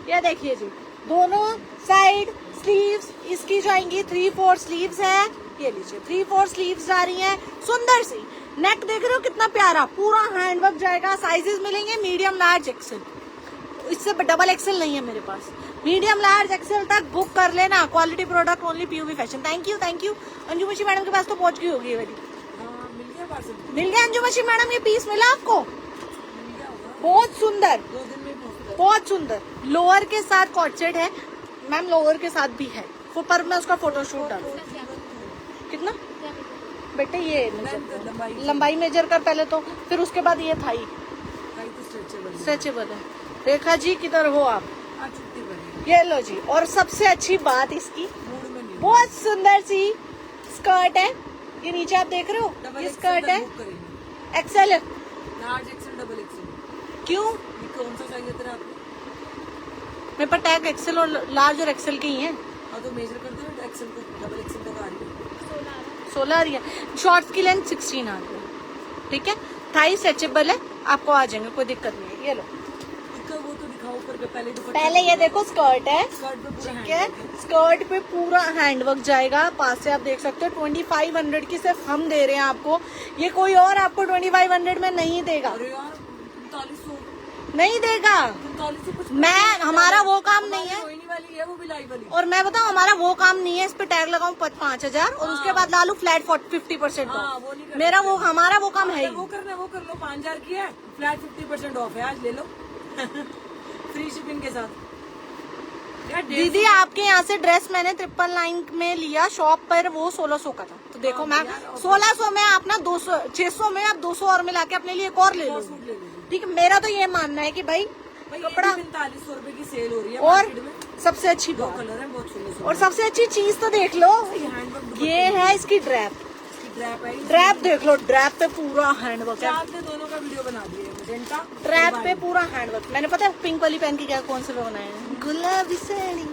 ये देखिए जी, दोनों साइड स्लीव्स इसकी जाएंगी, 3/4 स्लीव्स है। ये लीजिए, 3/4 स्लीव्स जा रही हैं, सुंदर सी। नेक देख रहे हो कितना प्यारा, पूरा हैंडवर्क जाएगा। साइजेस मिलेंगे मीडियम, लार्ज, एक्सेल, इससे डबल एक्सेल नहीं है मेरे पास। मीडियम, लार्ज, एक्सेल तक बुक कर लेना। Quality product only PUV fashion. Thank you Anju मशी मैडम के पास तो पहुंच गई होगी ये वाली। मिल गया अंजू मशी मैडम, ये पीस मिला आपको, बहुत सुंदर, 2 दिन में पहुंचता बहुत सुंदर। लोअर के साथ कॉट सेट है मैम, लोअर के साथ भी है, पर मैं उसका फोटोशूट डालूंगा। कितना बेटे, ये लंबाई मेजर कर पहले तो, फिर उसके बाद ये थाई स्ट्रेचेबल है। रेखा जी किधर हो आप? ये लो जी, और सबसे अच्छी बात इसकी, बहुत सुंदर सी स्कर्ट है। ये नीचे आप देख रहे हो, ये स्कर्ट है XL, large XL, double XL. क्यों? ये कौन सा चाहिए तेरा आपको? मेरे पास टैग एक्सेल और लार्ज और एक्सेल के ही हैं। हाँ तो मेजर कर दो एक्सेल को, डबल एक्सेल तक आ रही है, 16 आ रही है। शॉर्ट्स की लेंथ 16 आ रही है, ठीक है। थाई स्ट्रेचेबल है, आपको आ जाएंगे, कोई दिक्कत नहीं है। ये लो, वो तो दिखाओ ऊपर के, पहले ये देखो स्कर्ट है, स्कर्ट पे पूरा ठीक है। स्कर्ट पे पूरा हैंडवर्क जाएगा, पास से आप देख सकते हो। 2500 की सिर्फ हम दे रहे हैं आपको, ये कोई और आपको 2500 में नहीं देगा। अरे यार 4500 नहीं देगा, 4500 कुछ मैं, हमारा वो काम नहीं है। रोहिणी वाली है वो भी लाइव वाली, और मैं बताऊं, हमारा वो काम नहीं है, इस पे टैग लगाऊं 5000 और उसके बाद ला लूं फ्लैट 50% हाँ, वो नहीं करना। मेरा वो, हमारा वो काम है ही। वो करना, वो कर लो, 5000 की है, फ्लैट 50% ऑफ है, आज ले लो फ्री शिपिंग के साथ। दीदी आपके यहाँ से ड्रेस मैंने 999 में लिया, शॉप पर वो 1600 का था। तो देखो मैम, 1600 में आप ना 200, 600 में आप 200 और मिला के अपने लिए एक और ले लो, ठीक है। मेरा तो ये मानना है कि भाई कपड़ा 4500 रुपए की सेल हो रही है और मार्केट में। सबसे अच्छी दो बात, कलर है, बहुत सुंदर, और सबसे अच्छी चीज तो देख लो, ये है इसकी ड्रैप। ड्रैप देख लो, ड्रैप पे पूरा हैंडवर्क है। आपने दोनों का वीडियो बना दिया है, मजेंटा ड्रैप पे पूरा हैंडवर्क। मैंने पता है पिंक वाली पहन के क्या, कौन से पे बनाए हैं, गुलाबी साड़ी।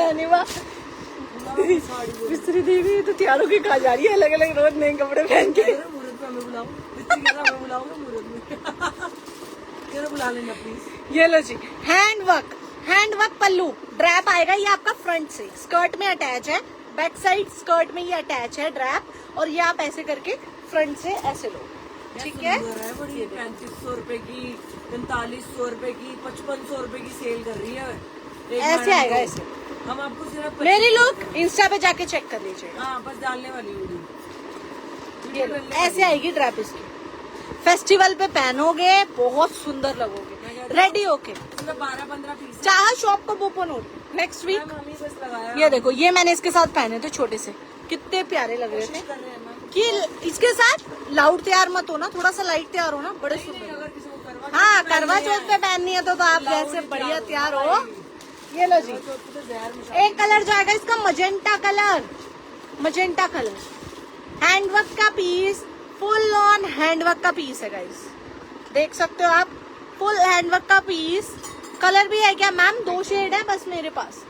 अनिमा साड़ी बोल मिस्त्री देवी तो तैयारों की कहा जा रही है, अलग अलग रोज नए कपड़े पहन के। मुहूर्त में हमें बुलाओ, मिस्त्री कह रहा हमें बुलाओगे मुहूर्त में। कह रहा बुला लेना प्लीज। ये लो जी, हैंड वर्क पल्लू ड्रैप आएगा, ये आपका फ्रंट से स्कर्ट में अटैच है, बैक साइड स्कर्ट में ये अटैच है ड्रैप, और ये आप ऐसे करके फ्रंट से ऐसे लो, ठीक है। बड़ी 3500 रुपए की, 4500 रुपए की, 5500 रुपए की सेल कर रही है। एक ऐसे मैडम आएगा को। ऐसे। हम आपको सिर्फ मेरी लुक इंस्टा पे जाके चेक कर लीजिए। हाँ बस डालने वाली वीडियो। ये लो, ऐसे आएगी ड्रैप इसकी। फेस्टिवल पे पहनोगे, बहुत सुंदर लगोगे रेडी होके। 12-15 पीस चाहे शॉप को ओपन हो नेक्स्ट वीक। हम ही बस लगाया। ये देखो, ये मैंने इसके साथ पहने थे छोटे से, कितने प्यारे लग रहे थे। कर रहे हैं मैम। कि इसके साथ लाउड तैयार मत हो ना, थोड़ा सा लाइट तैयार हो ना, बड़े सुंदर। अगर किसी को करवा हाँ, करवा चौथ पे पहननी है तो आप जैसे बढ़िया तैयार हो। ये लो जी, तो जहर में एक कलर जो आएगा इसका magenta colour, magenta colour. Handwork का पीस, फुल ऑन हैंडवर्क का पीस है गाइस, देख सकते हो आप, फुल हैंडवर्क का पीस। कलर भी है क्या मैम? 2 शेड है बस मेरे पास,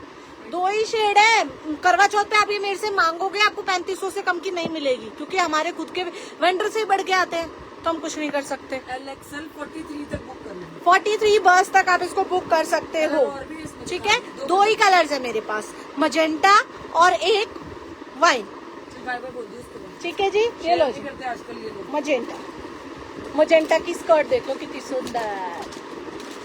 2 ही शेड है। करवा चौथ पे आप ये मेरे से मांगोगे, आपको 3500 से कम की नहीं मिलेगी, क्योंकि हमारे खुद के वेंडर से ही बढ़ के आते हैं, तो हम कुछ नहीं कर सकते। LXL 43 तक बुक कर लेंगे। 43 बस तक आप इसको बुक कर सकते हो, और भी इसमें ठीक है। 2 ही कलर्स है मेरे पास, मजेंटा और एक वाइन, बाय बाय बोल दी उसके बाद। ठीक है जी। ये लो जी, करते हैं आजकल ये लोग। मजेंटा, मजेंटा की स्कर्ट देख लो कितनी सुंदर,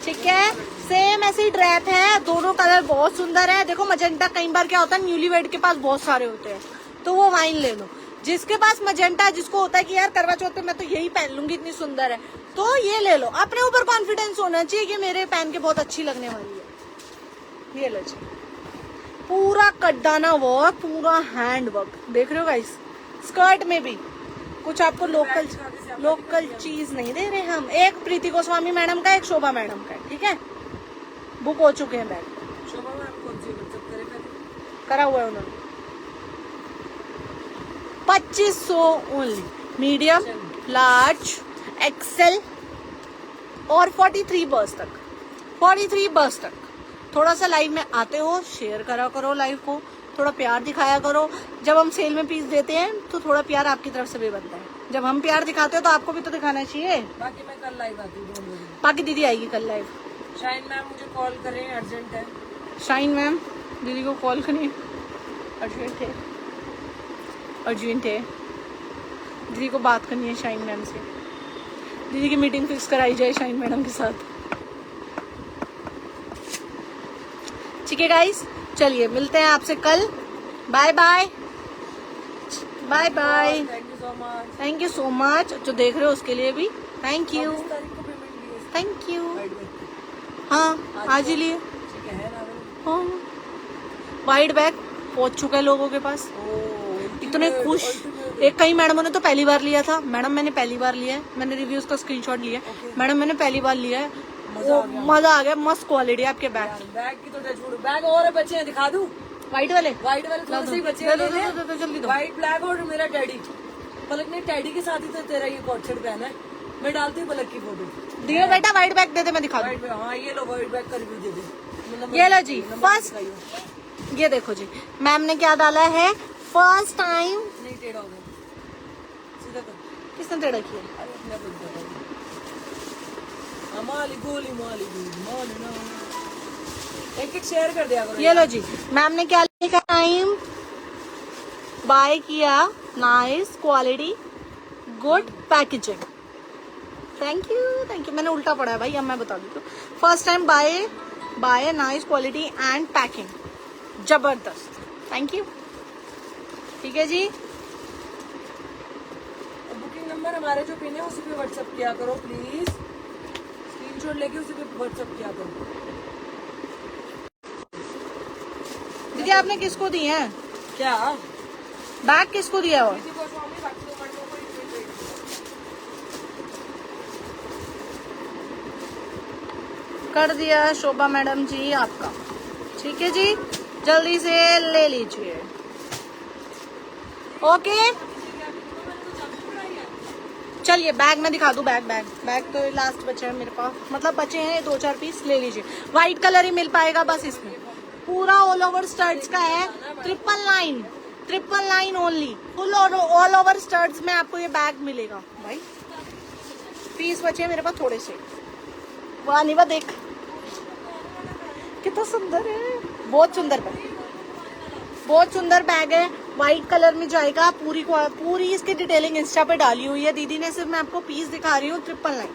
ठीक है। सेम ऐसी ड्रैप है, दोनों कलर बहुत सुंदर है। देखो मजेंटा कई बार क्या होता है, न्यूलीवेड के पास बहुत सारे होते हैं, तो वो वाइन ले लो। जिसके पास मजेंटा, जिसको होता है कि यार करवा चौथ पे मैं तो यही पहन लूंगी, इतनी सुंदर है, तो ये ले लो। अपने ऊपर कॉन्फिडेंस होना चाहिए कि मेरे पहन के बहुत अच्छी लगने वाली है। ये लो जी, पूरा कड्डाना वर्क, पूरा हैंड वर्क, देख रहे हो गाइस। स्कर्ट में भी कुछ आपको लोकल चीज नहीं दे रहे हम। एक प्रीति गोस्वामी मैडम का, एक शोभा मैडम का, ठीक है, बुक हो चुके हैं बैग। शोभा मैम कौन सी मतलब करे पहले? करा हुआ है उन्होंने। 2500 ओनली, मीडियम, लार्ज, एक्सेल और 43 बर्स तक, 43 बर्स तक। थोड़ा सा लाइव में आते हो, शेयर करा करो लाइव को, थोड़ा प्यार दिखाया करो। जब हम सेल में पीस देते हैं तो थोड़ा प्यार आपकी तरफ से भी बनता है, जब हम प्यार दिखाते हो तो आपको भी तो दिखाना चाहिए। बाकी मैं कल लाइव आती हूँ 2 बजे। बाकी दीदी आएगी कल लाइव। शाइन मैम मुझे कॉल करें, अर्जेंट है। शाइन मैम दीदी को कॉल करिए, अर्जेंट है, अर्जेंट है। दीदी को बात करनी है शाइन मैम से, दीदी की मीटिंग फिक्स कराई जाए शाइन मैडम के साथ, ठीक है गाइस। चलिए मिलते हैं आपसे कल, bye bye, bye bye. Thank you so much. Thank you so much, जो देख रहे हो उसके लिए भी थैंक यू, 24 तारीख को पेमेंट दी है। Thank you. White bag. हाँ आज ही लिए। ठीक है ना? हाँ, वाइट बैग पहुंच चुका है लोगों के पास, इतने खुश। एक कई मैडमों ने तो पहली बार लिया था, मैडम मैंने पहली बार लिया है, मैंने रिव्यूज का स्क्रीनशॉट लिया है, मैडम मैंने पहली बार लिया है, मजा आ गया, मस्त क्वालिटी आपके बैग। बैग की तो टच बैग और बचे हैं, दिखा दूं? व्हाइट वाले व्हाइट वाले थोड़े से ही बचे हैं। जल्दी दो। व्हाइट ब्लैक और मेरा टैडी। पलक ने टैडी के साथ ही तो तेरा ये कोट शर्ट पहना है। मैं डालती हूँ पलक की फोटो। दियो बेटा, व्हाइट बैग दे दे, मैं दिखा दूं। व्हाइट बैग, हाँ ये लो व्हाइट बैग का रिव्यू दे दे। ये लो जी, फर्स्ट ये देखो जी, मैम ने क्या डाला है, फर्स्ट टाइम। नहीं टेढ़ा हो गया, सीधा कर। किसने टेढ़ा किया? अरे अपने आप बोलता है। माली गोली माली गोली माली ना। एक एक शेयर कर दिया करो। ये लो जी, मैम ने क्या लिखा, टाइम बाय किया, nice quality, good packaging. Thank you. मैंने उल्टा पढ़ा है भाई, अब मैं बता दूँ तो first time buy nice quality and packing, जबरदस्त, थैंक यू, ठीक है जी। बुकिंग नंबर हमारे जो पिन है उसी पे व्हाट्सएप किया करो प्लीज, स्क्रीनशॉट लेके उसी पे व्हाट्सएप किया करो। दीदी आपने किसको दी है क्या बैग, किसको दिया हो? कर दिया शोभा मैडम जी आपका, ठीक है जी, जल्दी से ले लीजिए, ओके। चलिए बैग मैं दिखा दूं, बैग तो लास्ट बचे हैं मेरे पास, मतलब बचे हैं 2-4 पीस, ले लीजिए। व्हाइट कलर ही मिल पाएगा बस इसमें, पूरा ऑल ओवर स्टर्ट्स का है, 999 ओनली, फुल ऑल ओवर स्टर्ट्स में आपको ये बैग मिलेगा भाई। पीस बचे मेरे पास थोड़े से। वाह निवा देख कितना सुंदर है, बहुत सुंदर बैग, बहुत सुंदर बैग है। व्हाइट कलर में जाएगा, पूरी इसकी डिटेलिंग इंस्टा पे डाली हुई है दीदी ने, सिर्फ मैं आपको पीस दिखा रही हूँ। 999,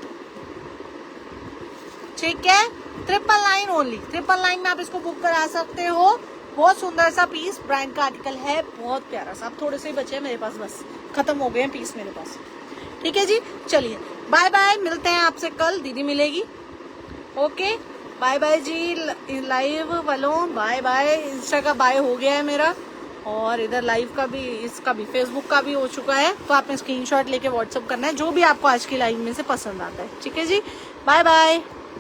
ठीक है, 999 ओनली, 999 में आप इसको बुक करा सकते हो। बहुत सुंदर सा पीस, ब्रांड का आर्टिकल है, बहुत प्यारा सा। अब थोड़े से ही बचे हैं मेरे पास, बस खत्म हो गए हैं पीस मेरे पास। ठीक है जी, चलिए बाय बाय, मिलते हैं आपसे कल, दीदी मिलेगी। ओके बाय बाय जी, लाइव वालों बाय बाय। इंस्टा का बाय हो गया है मेरा, और इधर लाइव का भी, इसका भी, फेसबुक का भी हो चुका है। तो आपने स्क्रीनशॉट लेके व्हाट्सअप करना है जो भी आपको आज की लाइव में से पसंद आता है। ठीक है जी, बाय बाय।